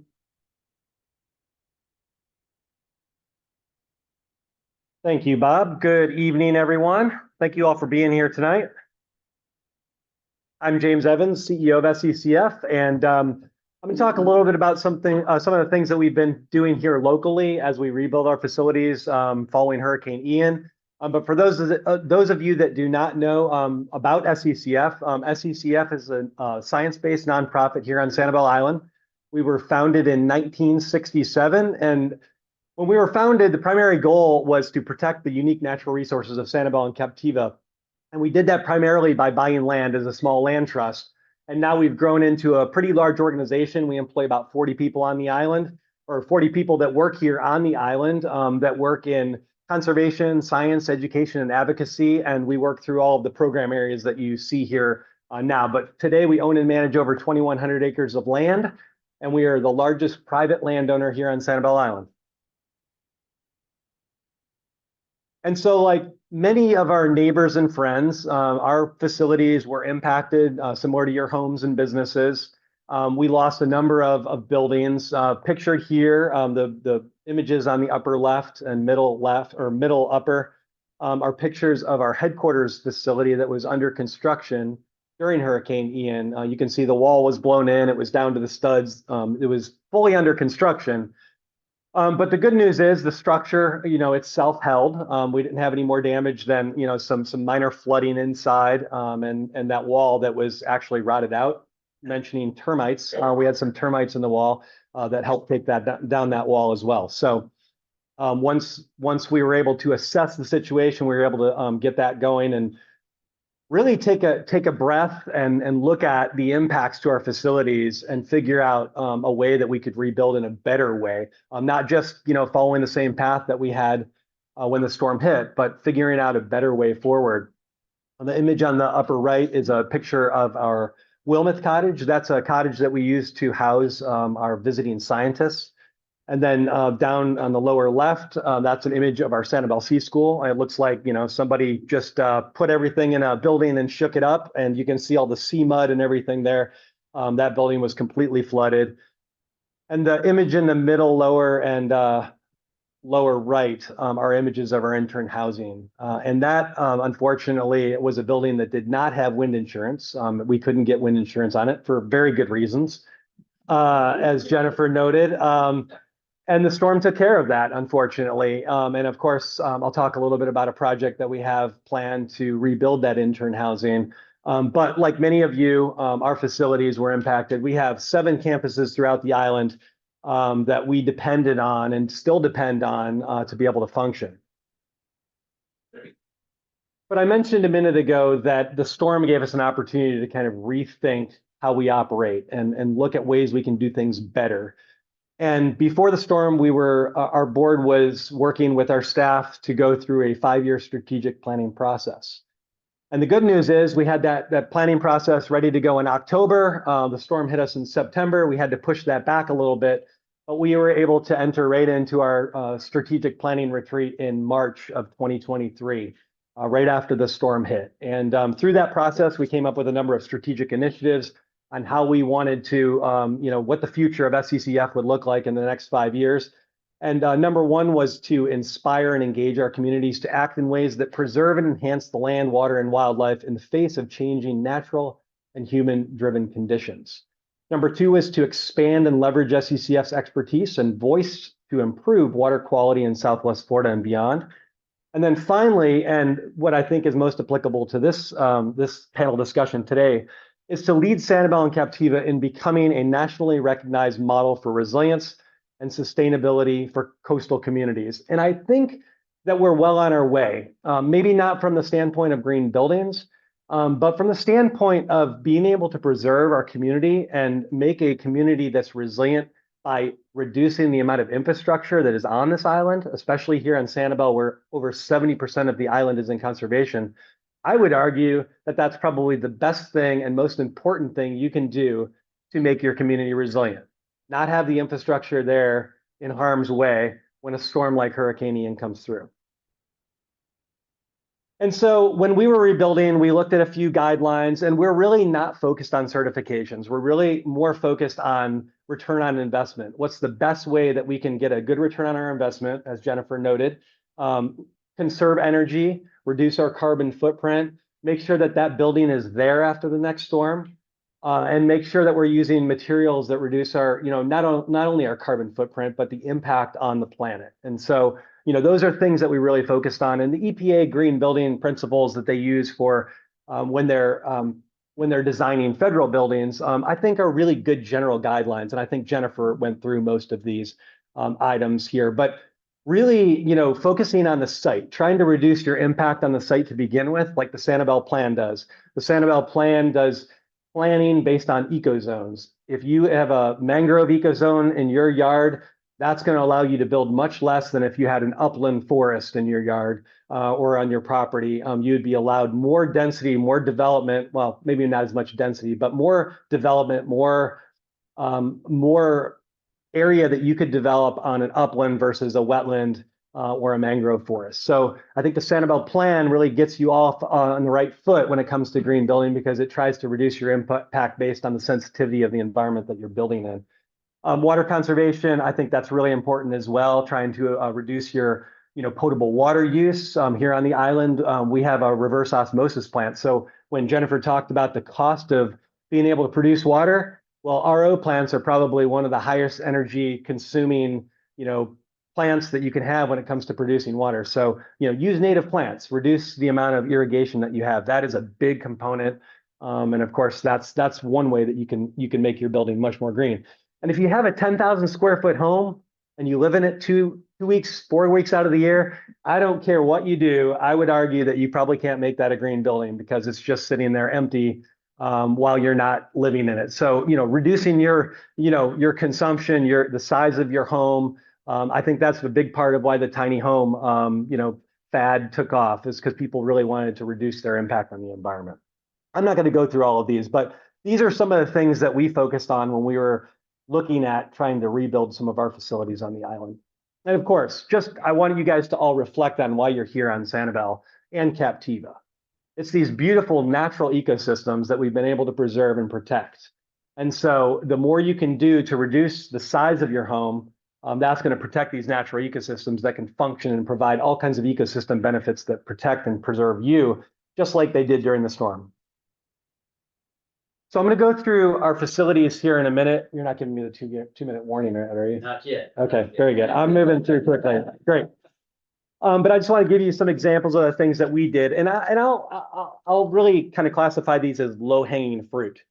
Thank you, Bob. Good evening, everyone. Thank you all for being here tonight. I'm James Evans, CEO of SCCF, and I'm going to talk a little bit about some of the things that we've been doing here locally as we rebuild our facilities following Hurricane Ian. But for those of you that do not know about SCCF, SCCF is a science-based nonprofit here on Sanibel Island. We were founded in 1967, and when we were founded, the primary goal was to protect the unique natural resources of Sanibel-Captiva. And we did that primarily by buying land as a small land trust. And now we've grown into a pretty large organization. We employ about 40 people on the island, or 40 people that work here on the island that work in conservation, science, education, and advocacy. And we work through all of the program areas that you see here now. But today we own and manage over 2,100 acres of land, and we are the largest private landowner here on Sanibel Island. And so, like many of our neighbors and friends, our facilities were impacted, similar to your homes and businesses. We lost a number of buildings. Pictured here, the images on the upper left and middle left, or middle upper, are pictures of our headquarters facility that was under construction during Hurricane Ian. You can see the wall was blown in, it was down to the studs. It was fully under construction. But the good news is the structure, it's self-held. We didn't have any more damage than, some minor flooding inside, and that wall that was actually rotted out. Mentioning termites, we had some termites in the wall that helped take that down that wall as well. So once we were able to assess the situation, we were able to get that going and really take a breath and look at the impacts to our facilities and figure out a way that we could rebuild in a better way. Not just, following the same path that we had when the storm hit, but figuring out a better way forward. The image on the upper right is a picture of our Wilmeth cottage. That's a cottage that we use to house our visiting scientists. And then down on the lower left, that's an image of our Sanibel C School. It looks like, somebody just put everything in a building and shook it up, and you can see all the sea mud and everything there. That building was completely flooded. And the image in the middle lower and lower right are images of our intern housing. And that, unfortunately, was a building that did not have wind insurance. We couldn't get wind insurance on it for very good reasons, as Jennifer noted. And the storm took care of that, unfortunately. And of course, I'll talk a little bit about a project that we have planned to rebuild that intern housing. But like many of you, our facilities were impacted. We have 7 campuses throughout the island that we depended on and still depend on to be able to function. But I mentioned a minute ago that the storm gave us an opportunity to kind of rethink how we operate and look at ways we can do things better. And before the storm, our board was working with our staff to go through a 5-year strategic planning process. And the good news is we had that planning process ready to go in October. The storm hit us in September. We had to push that back a little bit, but we were able to enter right into our strategic planning retreat in March of 2023, right after the storm hit. And through that process, we came up with a number of strategic initiatives on how we wanted to, what the future of SCCF would look like in the next 5 years. And number one was to inspire and engage our communities to act in ways that preserve and enhance the land, water, and wildlife in the face of changing natural and human-driven conditions. Number two is to expand and leverage SCCF's expertise and voice to improve water quality in Southwest Florida and beyond. And then finally, and what I think is most applicable to this panel discussion today, is to lead Sanibel-Captiva in becoming a nationally recognized model for resilience and sustainability for coastal communities. And I think that we're well on our way, maybe not from the standpoint of green buildings, but from the standpoint of being able to preserve our community and make a community that's resilient by reducing the amount of infrastructure that is on this island, especially here on Sanibel, where over 70% of the island is in conservation. I would argue that that's probably the best thing and most important thing you can do to make your community resilient. Not have the infrastructure there in harm's way when a storm like Hurricane Ian comes through. And so when we were rebuilding, we looked at a few guidelines, and we're really not focused on certifications. We're really more focused on return on investment. What's the best way that we can get a good return on our investment, as Jennifer noted, conserve energy, reduce our carbon footprint, make sure that that building is there after the next storm, and make sure that we're using materials that reduce our, not only our carbon footprint, but the impact on the planet. And so, those are things that we really focused on. And the EPA green building principles that they use for when they're designing federal buildings, I think are really good general guidelines. And I think Jennifer went through most of these items here. But really, focusing on the site, trying to reduce your impact on the site to begin with, like the Sanibel plan does. The Sanibel plan does planning based on ecozones. If you have a mangrove ecozone in your yard, that's going to allow you to build much less than if you had an upland forest in your yard or on your property. You'd be allowed more density, more development. Well, maybe not as much density, but more development, more area that you could develop on an upland versus a wetland or a mangrove forest. So I think the Sanibel plan really gets you off on the right foot when it comes to green building, because it tries to reduce your impact based on the sensitivity of the environment that you're building in. Water conservation, I think that's really important as well, trying to reduce your potable water use. Here on the island, we have a reverse osmosis plant. So when Jennifer talked about the cost of being able to produce water, well, RO plants are probably one of the highest energy consuming, plants that you can have when it comes to producing water. So, use native plants, reduce the amount of irrigation that you have. That is a big component. And of course, that's one way that you can make your building much more green. And if you have a 10,000 square foot home and you live in it 2 weeks, 4 weeks out of the year, I don't care what you do. I would argue that you probably can't make that a green building because it's just sitting there empty while you're not living in it. So, reducing your consumption, the size of your home. I think that's a big part of why the tiny home, fad took off, is because people really wanted to reduce their impact on the environment. I'm not going to go through all of these, but these are some of the things that we focused on when we were looking at trying to rebuild some of our facilities on the island. And of course, I wanted you guys to all reflect on why you're here on Sanibel and Captiva. It's these beautiful natural ecosystems that we've been able to preserve and protect. And so the more you can do to reduce the size of your home, that's going to protect these natural ecosystems that can function and provide all kinds of ecosystem benefits that protect and preserve you, just like they did during the storm. So I'm going to go through our facilities here in a minute. You're not giving me the 2-minute warning, are you? Not yet. Okay, very good. I'm moving through quickly. Great. But I just want to give you some examples of the things that we did, and I'll really kind of classify these as low-hanging fruit.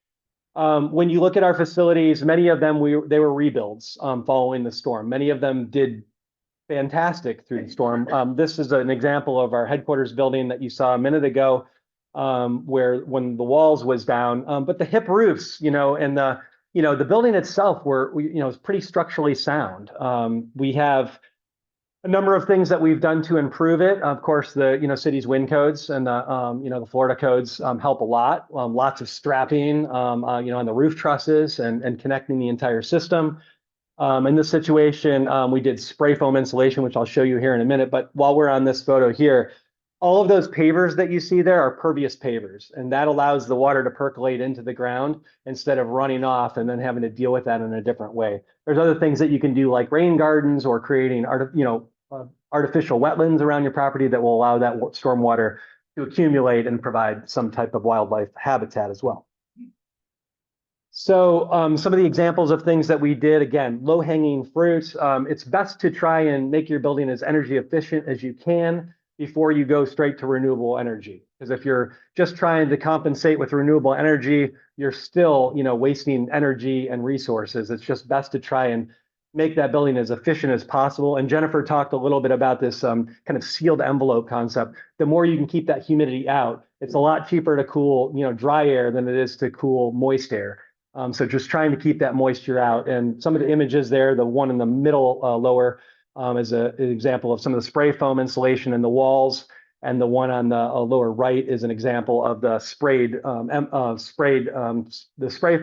When you look at our facilities, many of them they were rebuilds following the storm. Many of them did fantastic through the storm. This is an example of our headquarters building that you saw a minute ago, where when the walls was down, but the hip roofs, and the building itself was pretty structurally sound. We have a number of things that we've done to improve it. Of course, the city's wind codes and the Florida codes help a lot. Lots of strapping on the roof trusses and connecting the entire system. In this situation, we did spray foam insulation, which I'll show you here in a minute. But while we're on this photo here, all of those pavers that you see there are pervious pavers, and that allows the water to percolate into the ground instead of running off and then having to deal with that in a different way. There's other things that you can do, like rain gardens or creating artificial wetlands around your property that will allow that storm water to accumulate and provide some type of wildlife habitat as well. So some of the examples of things that we did, again, low-hanging fruit. It's best to try and make your building as energy efficient as you can before you go straight to renewable energy. Because if you're just trying to compensate with renewable energy, you're still, wasting energy and resources. It's just best to try and make that building as efficient as possible. And Jennifer talked a little bit about this kind of sealed envelope concept. The more you can keep that humidity out, it's a lot cheaper to cool, dry air than it is to cool moist air. So just trying to keep that moisture out. And some of the images there, the one in the middle lower, is an example of some of the spray foam insulation in the walls, and the one on the lower right is an example of the spray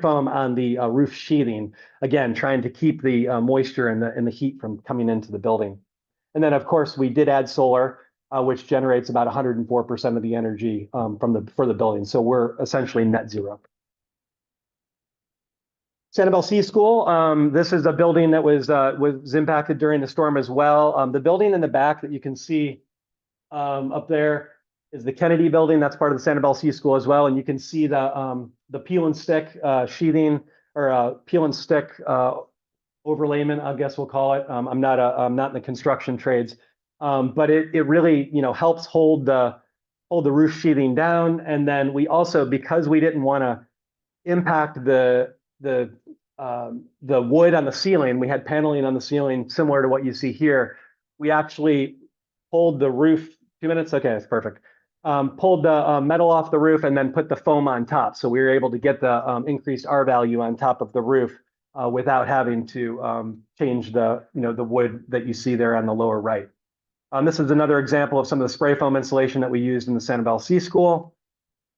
foam on the roof sheathing. Again, trying to keep the moisture and the heat from coming into the building. And then, of course, we did add solar. which generates about 104% of the energy for the building. So we're essentially net zero. Sanibel School. This is a building that was impacted during the storm as well. The building in the back that you can see up there is the Kennedy building. That's part of the Sanibel School as well. And you can see the peel and stick sheathing or peel and stick overlayment, I guess we'll call it. I'm not in the construction trades, but it really helps hold the roof sheathing down. And then we also, because we didn't want to impact the wood on the ceiling, we had paneling on the ceiling similar to what you see here. We actually pulled the roof. 2 minutes? Okay, that's perfect. Pulled the metal off the roof and then put the foam on top. So we were able to get the increased R value on top of the roof without having to change the wood that you see there on the lower right. This is another example of some of the spray foam insulation that we used in the Sanibel School.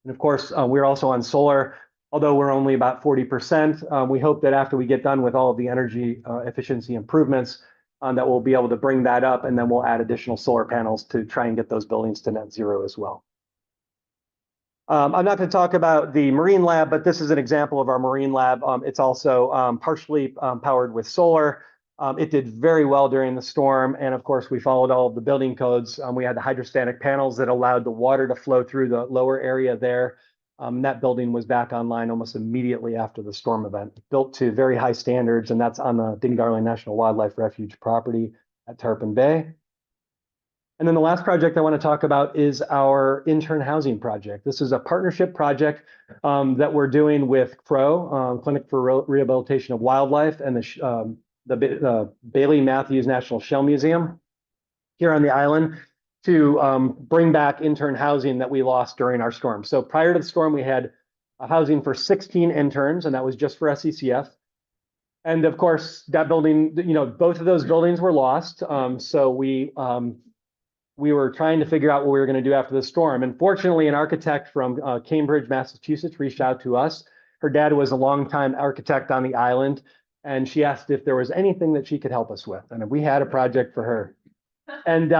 And of course, we're also on solar. Although we're only about 40%, we hope that after we get done with all of the energy efficiency improvements, that we'll be able to bring that up, and then we'll add additional solar panels to try and get those buildings to net zero as well. I'm not going to talk about the marine lab, but this is an example of our marine lab. It's also partially powered with solar. It did very well during the storm, and of course, we followed all of the building codes. We had the hydrostatic panels that allowed the water to flow through the lower area there. That building was back online almost immediately after the storm event, built to very high standards, and that's on the Ding-Darling National Wildlife Refuge property at Tarpon Bay. And then the last project I want to talk about is our intern housing project. This is a partnership project that we're doing with CROW, Clinic for Rehabilitation of Wildlife, and the Bailey Matthews National Shell Museum here on the island, to bring back intern housing that we lost during our storm. So prior to the storm, we had housing for 16 interns, and that was just for SCCF. And of course, that building, both of those buildings were lost. So we were trying to figure out what we were going to do after the storm. And fortunately, an architect from Cambridge, Massachusetts, reached out to us. Her dad was a longtime architect on the island, and she asked if there was anything that she could help us with. And we had a project for her. And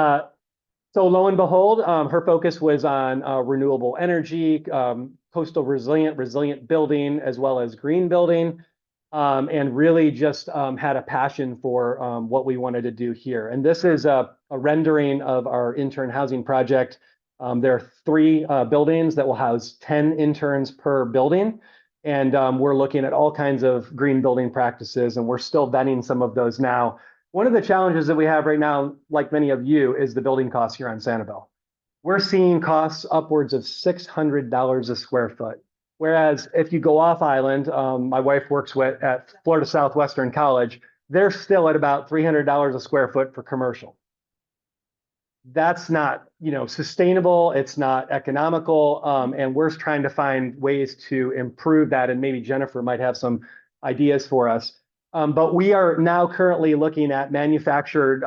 so lo and behold, her focus was on renewable energy, coastal resilient building, as well as green building, and really just had a passion for what we wanted to do here. And this is a rendering of our intern housing project. There are 3 buildings that will house 10 interns per building. And we're looking at all kinds of green building practices, and we're still vetting some of those now. One of the challenges that we have right now, like many of you, is the building costs here on Sanibel. We're seeing costs upwards of $600 a square foot. Whereas if you go off island, my wife works at Florida Southwestern College, they're still at about $300 a square foot for commercial. That's not, sustainable. It's not economical. And we're trying to find ways to improve that. And maybe Jennifer might have some ideas for us. But we are now currently looking at manufactured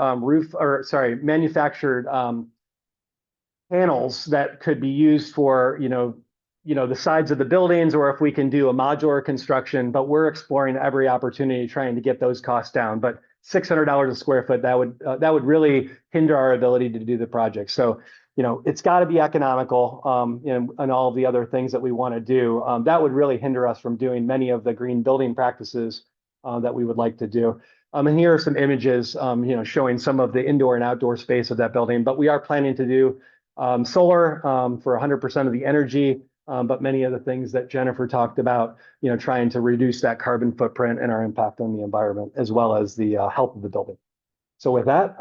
panels that could be used for, the sides of the buildings, or if we can do a modular construction. But we're exploring every opportunity trying to get those costs down. But $600 a square foot, that would really hinder our ability to do the project. So, it's got to be economical, and all of the other things that we want to do. That would really hinder us from doing many of the green building practices that we would like to do. And here are some images, showing some of the indoor and outdoor space of that building. But we are planning to do solar for 100% of the energy, but many of the things that Jennifer talked about, trying to reduce that carbon footprint and our impact on the environment, as well as the health of the building. So with that,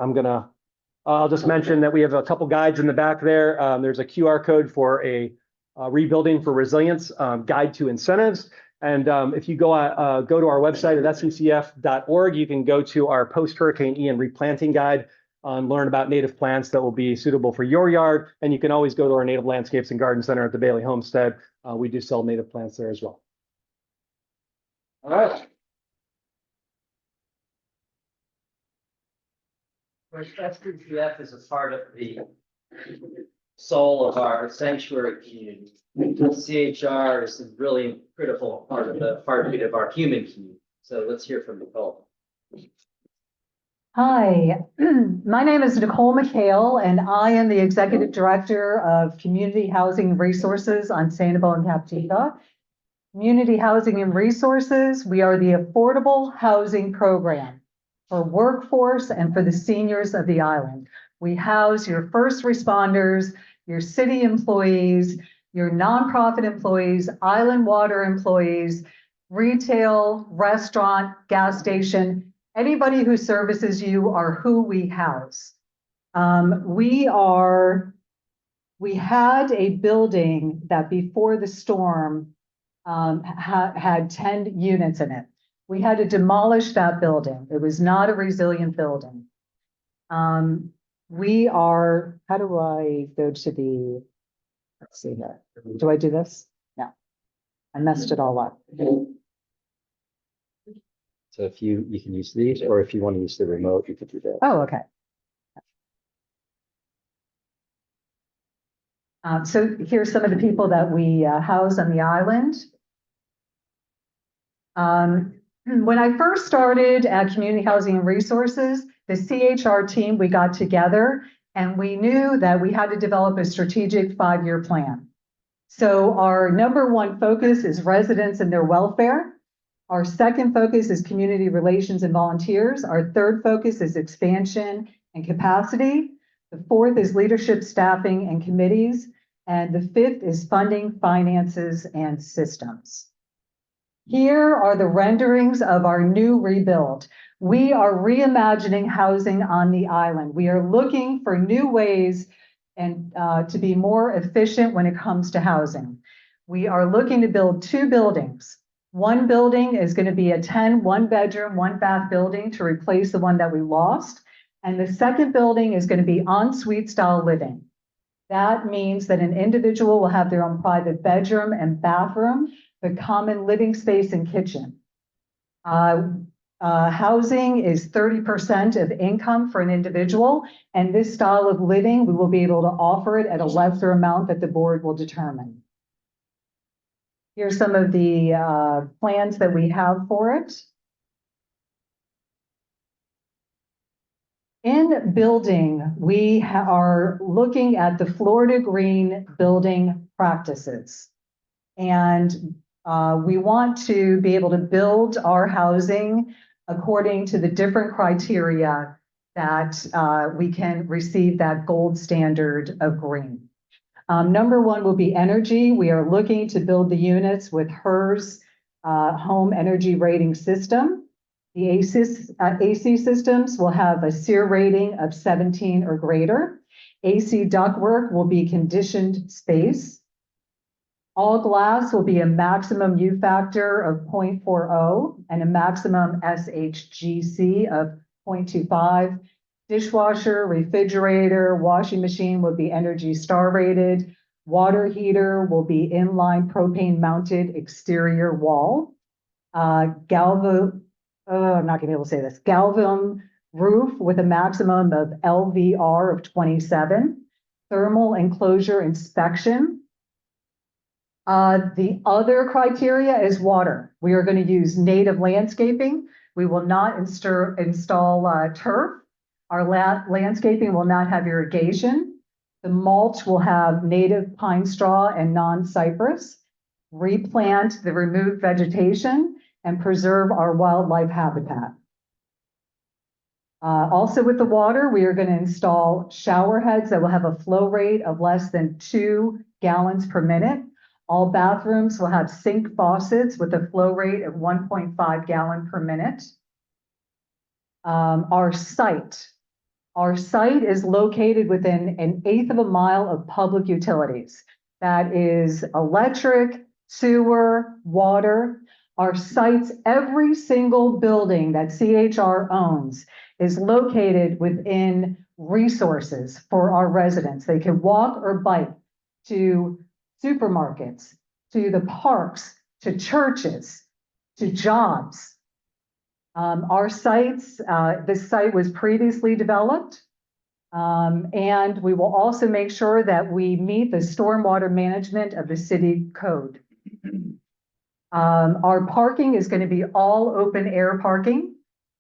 I'll just mention that we have a couple guides in the back there. There's a QR code for a Rebuilding for Resilience guide to incentives. And if you go to our website at sccf.org, you can go to our post-Hurricane Ian replanting guide and learn about native plants that will be suitable for your yard. And you can always go to our Native Landscapes and Garden Center at the Bailey Homestead. We do sell native plants there as well. All right. SCCF is a part of the soul of our sanctuary community. CHR is a really critical part of the heartbeat of our human community. So let's hear from Nicole. Hi, my name is Nicole McHale, and I am the Executive Director of Community Housing Resources on Sanibel-Captiva. Community Housing and Resources, we are the affordable housing program for workforce and for the seniors of the island. We house your first responders, your city employees, your nonprofit employees, island water employees, retail, restaurant, gas station. Anybody who services you are who we house. We had a building that before the storm had 10 units in it. We had to demolish that building. It was not a resilient building. How do I go to the, let's see here. Do I do this? No, I messed it all up. So if you can use these, or if you want to use the remote, you could do that. Oh, okay. So here's some of the people that we house on the island. When I first started at Community Housing and Resources, the CHR team, we got together and we knew that we had to develop a strategic 5-year plan. So our number one focus is residents and their welfare. Our second focus is community relations and volunteers. Our third focus is expansion and capacity. The fourth is leadership, staffing, and committees. And the fifth is funding, finances, and systems. Here are the renderings of our new rebuild. We are reimagining housing on the island. We are looking for new ways and to be more efficient when it comes to housing. We are looking to build 2 buildings. One building is going to be a 10 one-bedroom, 1-bath building to replace the one that we lost. And the second building is going to be en-suite style living. That means that an individual will have their own private bedroom and bathroom, the common living space and kitchen. Housing is 30% of income for an individual, and this style of living, we will be able to offer it at a lesser amount that the board will determine. Here's some of the plans that we have for it. In building, we are looking at the Florida Green building practices. And we want to be able to build our housing according to the different criteria that we can receive that gold standard of green. Number one will be energy. We are looking to build the units with HERS home energy rating system. The AC systems will have a SEER rating of 17 or greater. AC ductwork will be conditioned space. All glass will be a maximum U factor of 0.40 and a maximum SHGC of 0.25. Dishwasher, refrigerator, washing machine will be Energy Star rated. Water heater will be inline propane mounted exterior wall. I'm not gonna be able to say this. Galvan roof with a maximum of LVR of 27. Thermal enclosure inspection. The other criteria is water. We are going to use native landscaping. We will not install turf. Our landscaping will not have irrigation. The mulch will have native pine straw and non-cypress. Replant the removed vegetation and preserve our wildlife habitat. Also with the water, we are going to install shower heads that will have a flow rate of less than 2 gallons per minute. All bathrooms will have sink faucets with a flow rate of 1.5 gallon per minute. Our site is located within 1/8 of a mile of public utilities. That is electric, sewer, water. Our sites, every single building that CHR owns is located within resources for our residents. They can walk or bike to supermarkets, to the parks, to churches, to jobs. Our sites, this site was previously developed, and we will also make sure that we meet the stormwater management of the city code. Our parking is going to be all open air parking.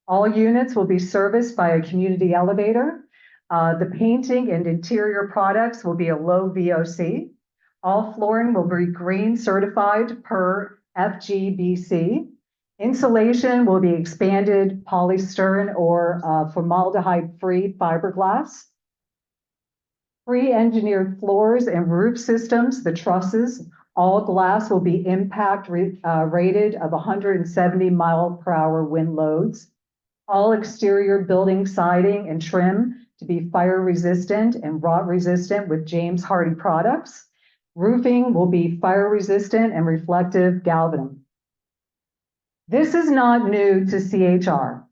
All units will be serviced by a community elevator. The painting and interior products will be a low VOC. All flooring will be green certified per FGBC. Insulation will be expanded polystyrene or formaldehyde-free fiberglass. Pre-engineered floors and roof systems, the trusses, all glass will be impact rated of 170 mile/hour wind loads. All exterior building siding and trim to be fire resistant and rot resistant with James Hardie products. Roofing will be fire resistant and reflective galvanum. This is not new to CHR.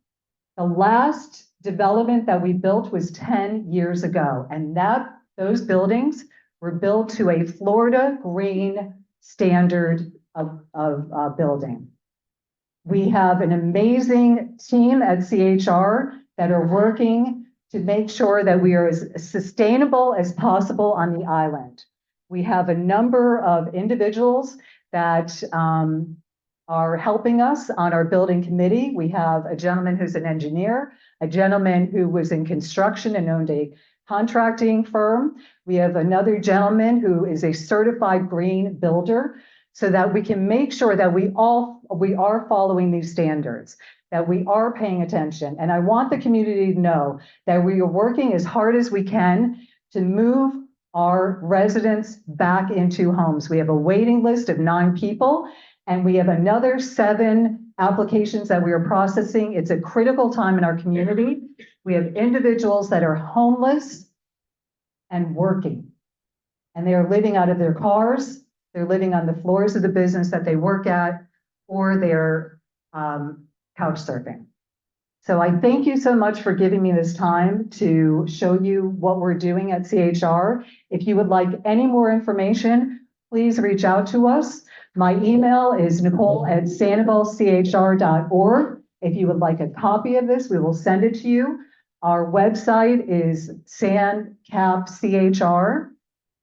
The last development that we built was 10 years ago, and those buildings were built to a Florida green standard of building. We have an amazing team at CHR that are working to make sure that we are as sustainable as possible on the island. We have a number of individuals that are helping us on our building committee. We have a gentleman who's an engineer, a gentleman who was in construction and owned a contracting firm. We have another gentleman who is a certified green builder, so that we can make sure that we are following these standards, that we are paying attention. And I want the community to know that we are working as hard as we can to move our residents back into homes. We have a waiting list of 9 people, and we have another 7 applications that we are processing. It's a critical time in our community. We have individuals that are homeless and working, and they are living out of their cars. They're living on the floors of the business that they work at, or they're couch surfing. So I thank you so much for giving me this time to show you what we're doing at CHR. If you would like any more information, please reach out to us. My email is nicole@sanibelchr.org. If you would like a copy of this, we will send it to you. Our website is SanCap CHR.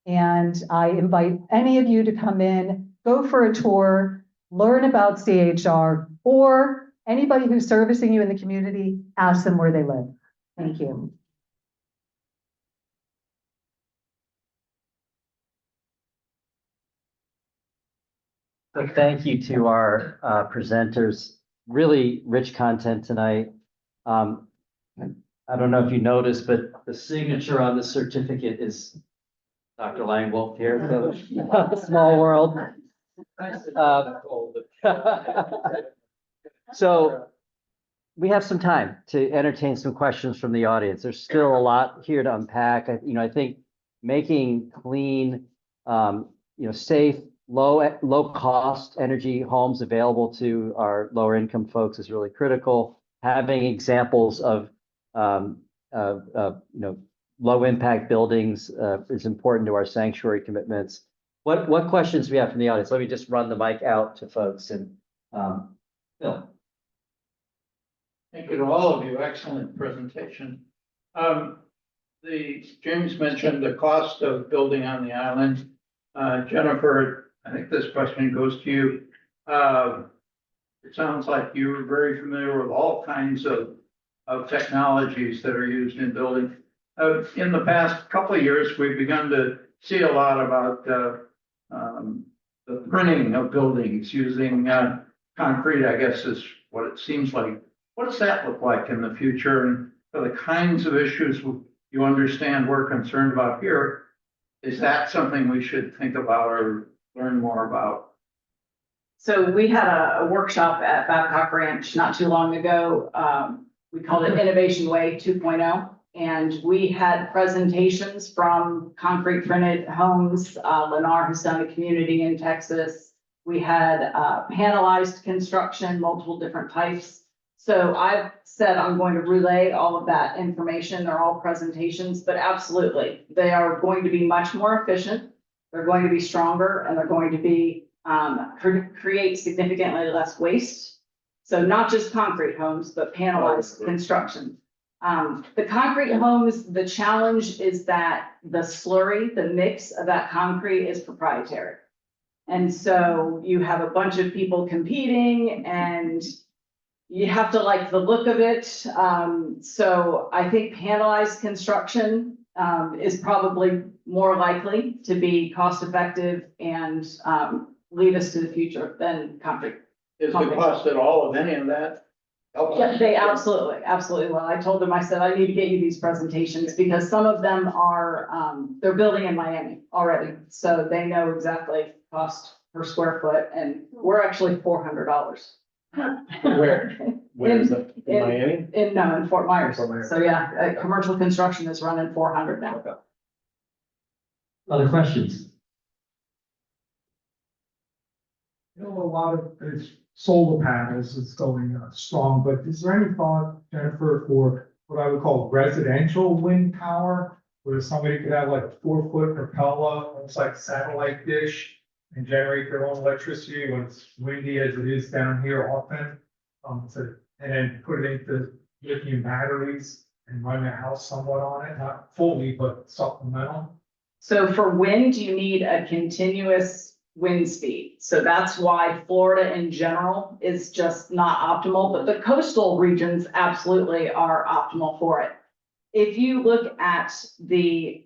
And I invite any of you to come in, go for a tour, learn about CHR, or anybody who's servicing you in the community, ask them where they live. Thank you. So thank you to our presenters. Really rich content tonight. I don't know if you noticed, but the signature on the certificate is Dr. Languell here, so small world. So we have some time to entertain some questions from the audience. There's still a lot here to unpack. I think making clean, safe, low cost energy homes available to our lower income folks is really critical. Having examples of low impact buildings is important to our sanctuary commitments. What questions do we have from the audience? Let me just run the mic out to folks and Phil. Thank you to all of you. Excellent presentation. James mentioned the cost of building on the island. Jennifer, I think this question goes to you. It sounds like you're very familiar with all kinds of technologies that are used in building. In the past couple of years, we've begun to see a lot about the printing of buildings using concrete, I guess is what it seems like. What does that look like in the future? And for the kinds of issues you understand we're concerned about here, is that something we should think about or learn more about? So we had a workshop at Babcock Ranch not too long ago. We called it Innovation Way 2.0. And we had presentations from concrete printed homes. Lennar has done a community in Texas. We had panelized construction, multiple different types. So I've said I'm going to relay all of that information. They're all presentations, but absolutely, they are going to be much more efficient. They're going to be stronger, and they're going to be create significantly less waste. So not just concrete homes, but panelized construction. The concrete homes, the challenge is that the slurry, the mix of that concrete is proprietary. And so you have a bunch of people competing, and you have to like the look of it. So I think panelized construction, is probably more likely to be cost effective and, lead us to the future than concrete. Is the cost at all of any of that? Yeah, they absolutely will. I told them, I said, I need to get you these presentations because some of them are, they're building in Miami already. So they know exactly cost per square foot and we're actually $400. Where? Where is it? In Miami? In Fort Myers. Fort Myers. So yeah, commercial construction is running 400 now. Other questions? You know, a lot of it's solar panels is going strong, but is there any thought, Jennifer, for what I would call residential wind power? Where somebody could have like a 4-foot propeller, almost like a satellite dish, and generate their own electricity when it's windy as it is down here often. And then put it into lithium batteries and run their house somewhat on it, not fully, but supplemental. So for wind, you need a continuous wind speed. So that's why Florida in general is just not optimal, but the coastal regions absolutely are optimal for it. If you look at the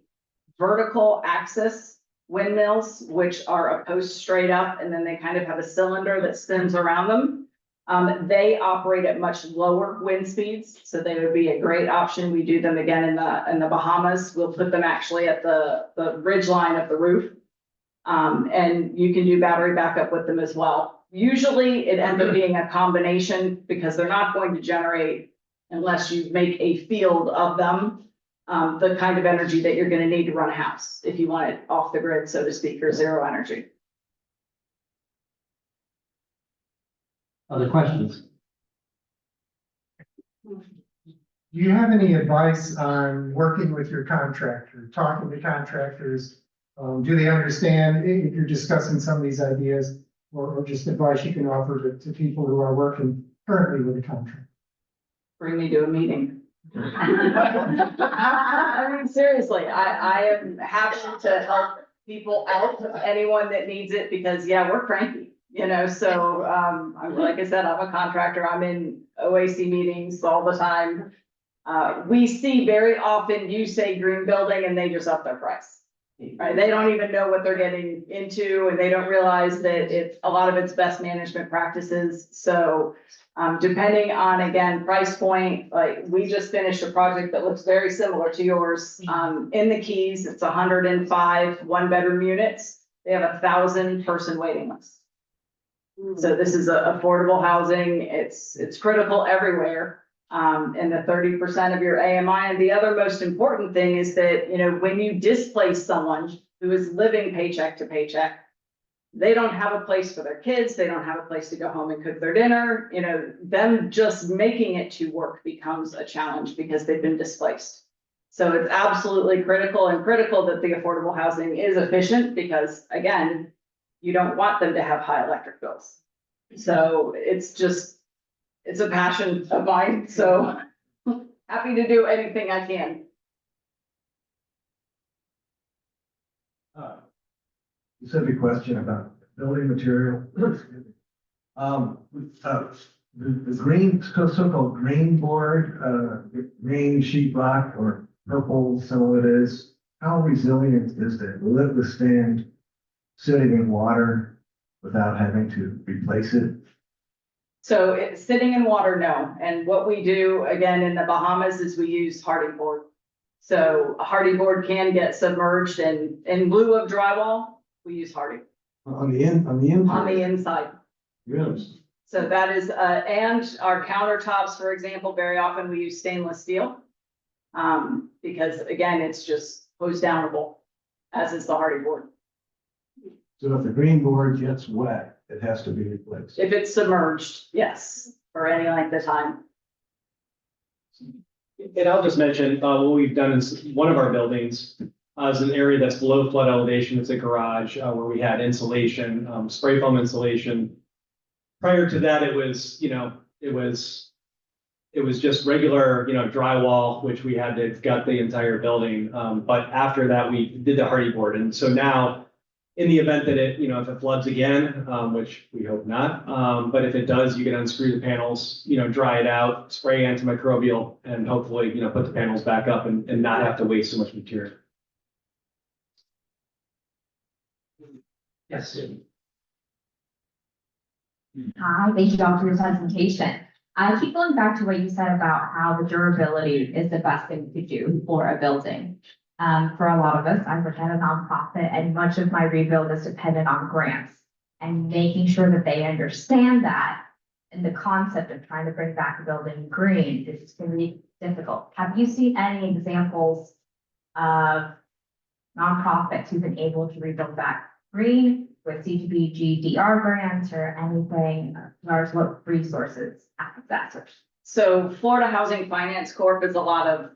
vertical axis windmills, which are a post straight up, and then they kind of have a cylinder that spins around them, they operate at much lower wind speeds, so they would be a great option. We do them again in the Bahamas. We'll put them actually at the ridge line of the roof. And you can do battery backup with them as well. Usually it ends up being a combination because they're not going to generate, unless you make a field of them, the kind of energy that you're going to need to run a house if you want it off the grid, so to speak, or zero energy. Other questions? Do you have any advice on working with your contractor, talking to contractors? Do they understand if you're discussing some of these ideas, or just advice you can offer to people who are working currently with a contractor? Bring me to a meeting. I mean, seriously, I am happy to help people out, anyone that needs it, because yeah, we're cranky, you know, so, like I said, I'm a contractor, I'm in OAC meetings all the time. We see very often, you say green building and they just up their price. Right, they don't even know what they're getting into, and they don't realize that a lot of it's best management practices. So, depending on, again, price point, like we just finished a project that looks very similar to yours. In the Keys, it's 105 1-bedroom units. They have 1,000-person waiting list. So this is affordable housing. It's critical everywhere. And the 30% of your AMI. And the other most important thing is that, you know, when you displace someone who is living paycheck to paycheck, they don't have a place for their kids. They don't have a place to go home and cook their dinner. You know, them just making it to work becomes a challenge because they've been displaced. So it's absolutely critical that the affordable housing is efficient because, again, you don't want them to have high electric bills. So it's a passion of mine, so happy to do anything I can. Specific question about building material. The green, so-called green board, green sheetrock or purple, some of it is, how resilient is it? Will it withstand sitting in water without having to replace it? So it's sitting in water, no. And what we do, again, in the Bahamas is we use hardy board. So a hardy board can get submerged, and in lieu of drywall, we use hardy. On the inside. Yes. So that is, and our countertops, for example, very often we use stainless steel. Because again, it's just hose downable, as is the hardy board. So if the green board gets wet, it has to be replaced. If it's submerged, yes, for any length of time. And I'll just mention, what we've done is one of our buildings is an area that's below flood elevation. It's a garage where we had insulation, spray foam insulation. Prior to that, it was, it was just regular, drywall, which we had to gut the entire building. But after that, we did the hardy board. And so now in the event that it, if it floods again, which we hope not, but if it does, you can unscrew the panels, dry it out, spray antimicrobial, and hopefully, put the panels back up and not have to waste so much material. Yes. Hi, thank you all for your presentation. I keep going back to what you said about how the durability is the best thing to do for a building. For a lot of us, I work at a nonprofit and much of my rebuild is dependent on grants and making sure that they understand that. And the concept of trying to bring back a building green is really difficult. Have you seen any examples of nonprofits who've been able to rebuild back green with CDBG-DR grants or anything as far as what resources access? So Florida Housing Finance Corp is a lot of,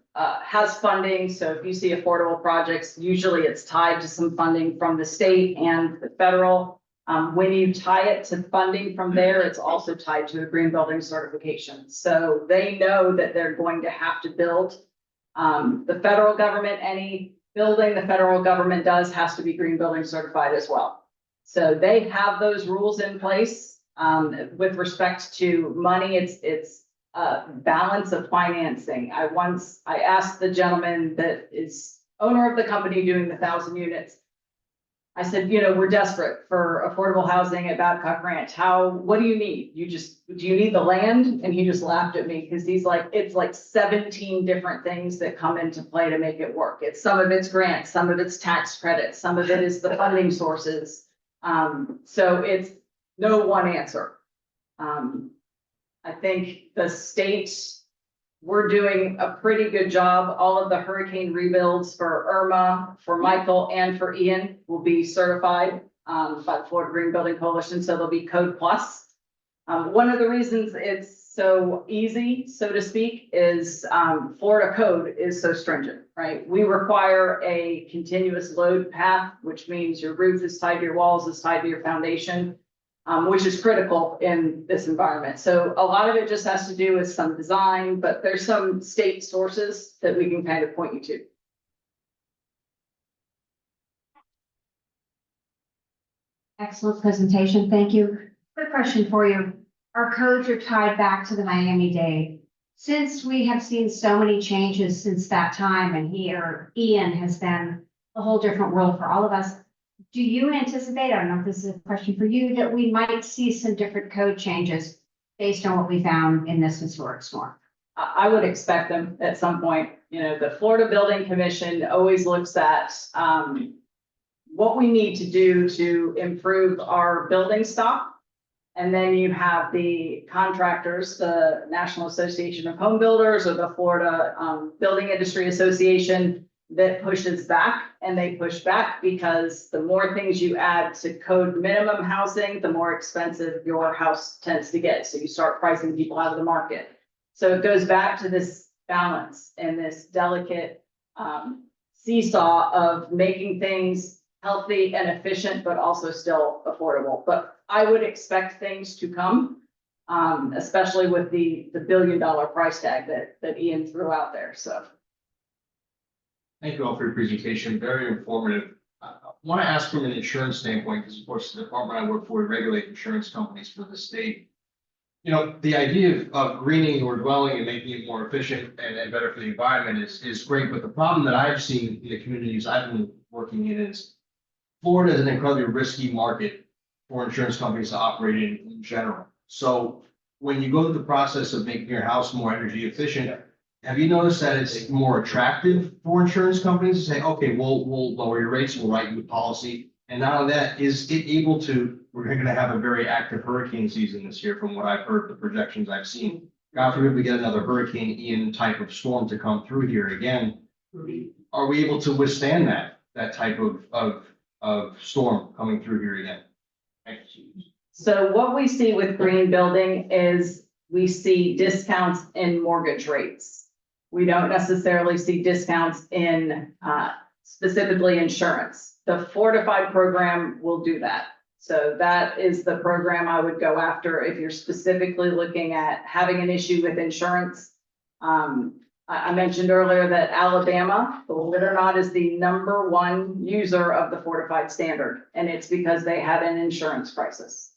has funding. So if you see affordable projects, usually it's tied to some funding from the state and the federal. When you tie it to funding from there, it's also tied to a green building certification. So they know that they're going to have to build. The federal government, any building the federal government does has to be green building certified as well. So they have those rules in place. With respect to money, it's balance of financing. I asked the gentleman that is owner of the company doing the 1,000 units. I said, we're desperate for affordable housing at Babcock Ranch. What do you need? Do you need the land? And he just laughed at me because he's like, it's like 17 different things that come into play to make it work. Some of it's grants, some of it's tax credits, some of it is the funding sources. So it's no one answer. I think the state, we're doing a pretty good job. All of the hurricane rebuilds for Irma, for Michael, and for Ian will be certified by the Florida Green Building Coalition, so they'll be Code Plus. One of the reasons it's so easy, so to speak, is Florida code is so stringent, right? We require a continuous load path, which means your roof is tied to your walls, is tied to your foundation. Which is critical in this environment. So a lot of it just has to do with some design, but there's some state sources that we can kind of point you to. Excellent presentation. Thank you. Quick question for you. Our codes are tied back to the Miami-Dade. Since we have seen so many changes since that time, and Ian has been a whole different world for all of us, do you anticipate, I don't know if this is a question for you, that we might see some different code changes based on what we found in this historic storm? I would expect them at some point. The Florida Building Commission always looks at what we need to do to improve our building stock. And then you have the contractors, the National Association of Home Builders or the Florida Building Industry Association, that pushes back, and they push back because the more things you add to code minimum housing, the more expensive your house tends to get. So you start pricing people out of the market. So it goes back to this balance and this delicate seesaw of making things healthy and efficient, but also still affordable. But I would expect things to come, especially with the $1 billion price tag that Ian threw out there. So. Thank you all for your presentation, very informative. I want to ask from an insurance standpoint, because of course the department I work for, we regulate insurance companies for the state. The idea of greening your dwelling and making it more efficient and better for the environment is great, but the problem that I've seen in the communities I've been working in is Florida is an incredibly risky market for insurance companies to operate in general. So when you go through the process of making your house more energy efficient, have you noticed that it's more attractive for insurance companies to say, okay, we'll lower your rates, we'll write you a policy. And not only that, is it able to, we're going to have a very active hurricane season this year from what I've heard, the projections I've seen. God forbid we get another Hurricane Ian type of storm to come through here again. Are we able to withstand that type of storm coming through here again? Thank you. So what we see with green building is we see discounts in mortgage rates. We don't necessarily see discounts in specifically insurance. The Fortified program will do that. So that is the program I would go after if you're specifically looking at having an issue with insurance. I mentioned earlier that Alabama, believe it or not, is the #1 user of the fortified standard, and it's because they had an insurance crisis.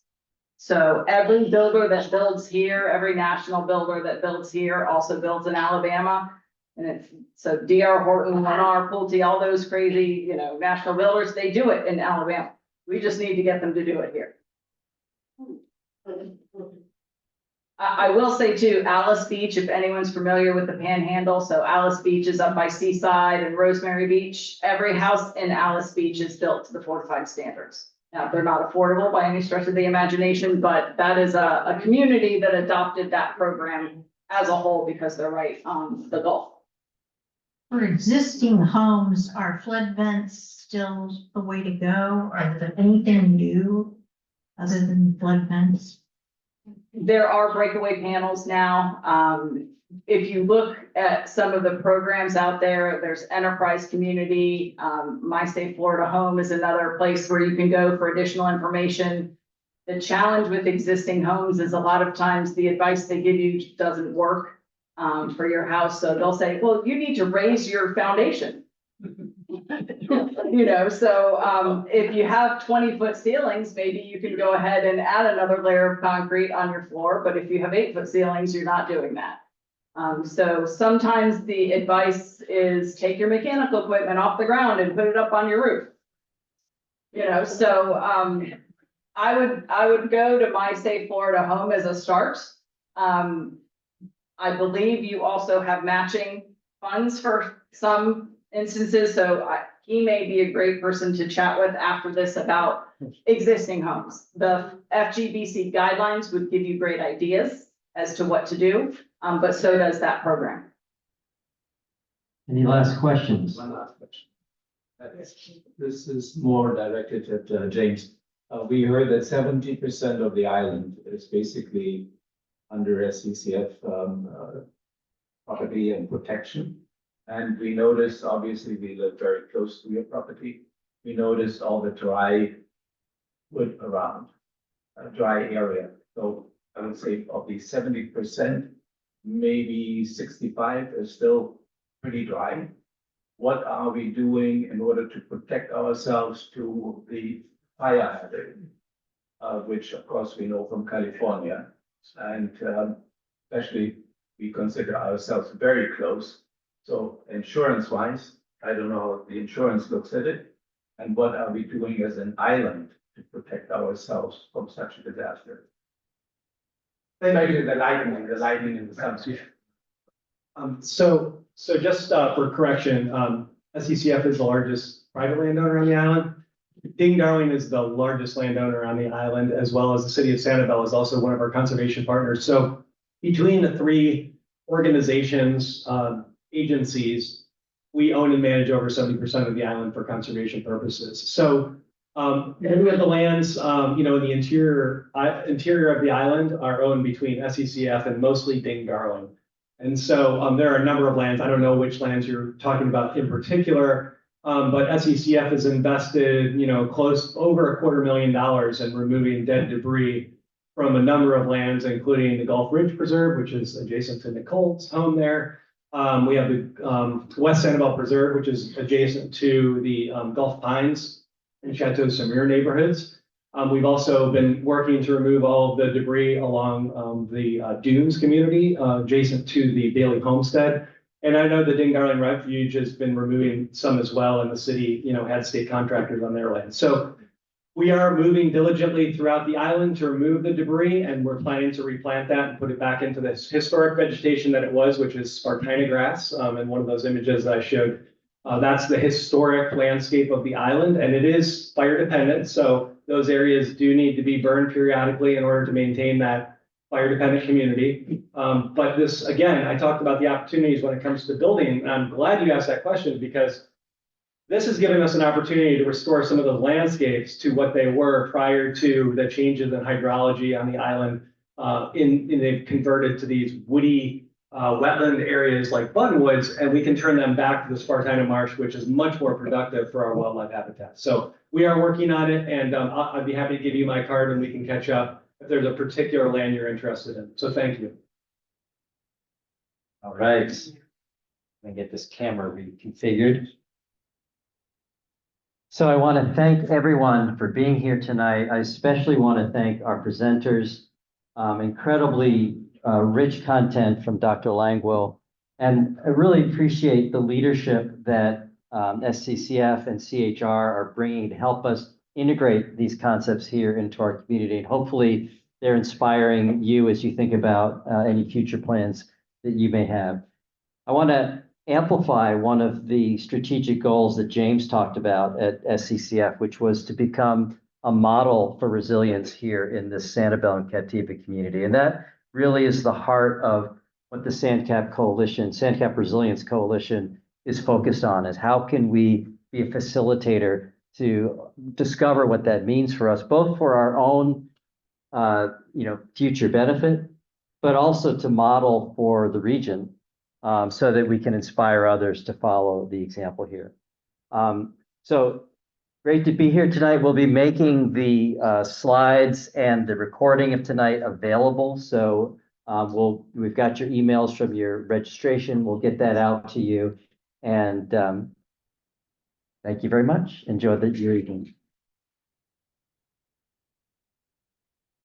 So every builder that builds here, every national builder that builds here also builds in Alabama. And it's, so D.R. Horton, Lennar, Pulte, all those crazy, national builders, they do it in Alabama. We just need to get them to do it here. I will say too, Alice Beach, if anyone's familiar with the Panhandle, so Alice Beach is up by Seaside and Rosemary Beach. Every house in Alice Beach is built to the fortified standards. Now, they're not affordable by any stretch of the imagination, but that is a community that adopted that program as a whole because they're right on the Gulf. For existing homes, are flood vents still the way to go? Are there anything new other than flood vents? There are breakaway panels now. If you look at some of the programs out there, there's Enterprise Community. My Safe Florida Home is another place where you can go for additional information. The challenge with existing homes is a lot of times the advice they give you doesn't work for your house. So they'll say, well, you need to raise your foundation. So if you have 20-foot ceilings, maybe you can go ahead and add another layer of concrete on your floor. But if you have 8-foot ceilings, you're not doing that. So sometimes the advice is take your mechanical equipment off the ground and put it up on your roof. I would go to My Safe Florida Home as a start. I believe you also have matching funds for some instances, so he may be a great person to chat with after this about existing homes. The FGBC guidelines would give you great ideas as to what to do, but so does that program. Any last questions? One last question. This is more directed at James. We heard that 70% of the island is basically under SCCF property and protection. And we noticed, obviously, we live very close to your property. We noticed all the dry wood around, dry area. So I would say of the 70%, maybe 65 is still pretty dry. What are we doing in order to protect ourselves to the fire hazard, which of course we know from California, and especially we consider ourselves very close. So insurance-wise, I don't know how the insurance looks at it, and what are we doing as an island to protect ourselves from such a disaster? Especially the lightning and the sunshine. So just for correction, SCCF is the largest private landowner on the island. Ding Darling is the largest landowner on the island, as well as the city of Sanibel is also one of our conservation partners. So between the three organizations, agencies, we own and manage over 70% of the island for conservation purposes. So many of the lands, in the interior of the island are owned between SCCF and mostly Ding Darling. And so there are a number of lands. I don't know which lands you're talking about in particular. But SCCF has invested, close over $250,000 in removing dead debris from a number of lands, including the Gulf Ridge Preserve, which is adjacent to Nicole's home there. We have the West Sanibel Preserve, which is adjacent to the Gulf Pines and Chateau Samir neighborhoods. We've also been working to remove all of the debris along the Dunes community adjacent to the Bailey Homestead. And I know the Ding Darling Refuge has been removing some as well, and the city, had state contractors on their land. So we are moving diligently throughout the island to remove the debris, and we're planning to replant that and put it back into this historic vegetation that it was, which is Spartina grass. And one of those images that I showed, that's the historic landscape of the island, and it is fire dependent. So those areas do need to be burned periodically in order to maintain that fire dependent community. But this, again, I talked about the opportunities when it comes to building, and I'm glad you asked that question because this has given us an opportunity to restore some of the landscapes to what they were prior to the changes in hydrology on the island. They've converted to these woody wetland areas like buttonwoods, and we can turn them back to the Spartina marsh, which is much more productive for our wildlife habitat. So we are working on it, and I'd be happy to give you my card and we can catch up if there's a particular land you're interested in. So thank you. All right. and get this camera reconfigured. So I want to thank everyone for being here tonight. I especially want to thank our presenters. Incredibly rich content from Dr. Languell. And I really appreciate the leadership that SCCF and CHR are bringing to help us integrate these concepts here into our community. And hopefully they're inspiring you as you think about any future plans that you may have. I want to amplify one of the strategic goals that James talked about at SCCF, which was to become a model for resilience here in the Sanibel-Captiva community. And that really is the heart of what the SanCap Coalition, SanCap Resilience Coalition is focused on, is how can we be a facilitator to discover what that means for us, both for our own future benefit, but also to model for the region so that we can inspire others to follow the example here. So great to be here tonight. We'll be making the slides and the recording of tonight available. So we've got your emails from your registration. We'll get that out to you. And thank you very much. Enjoy your evening.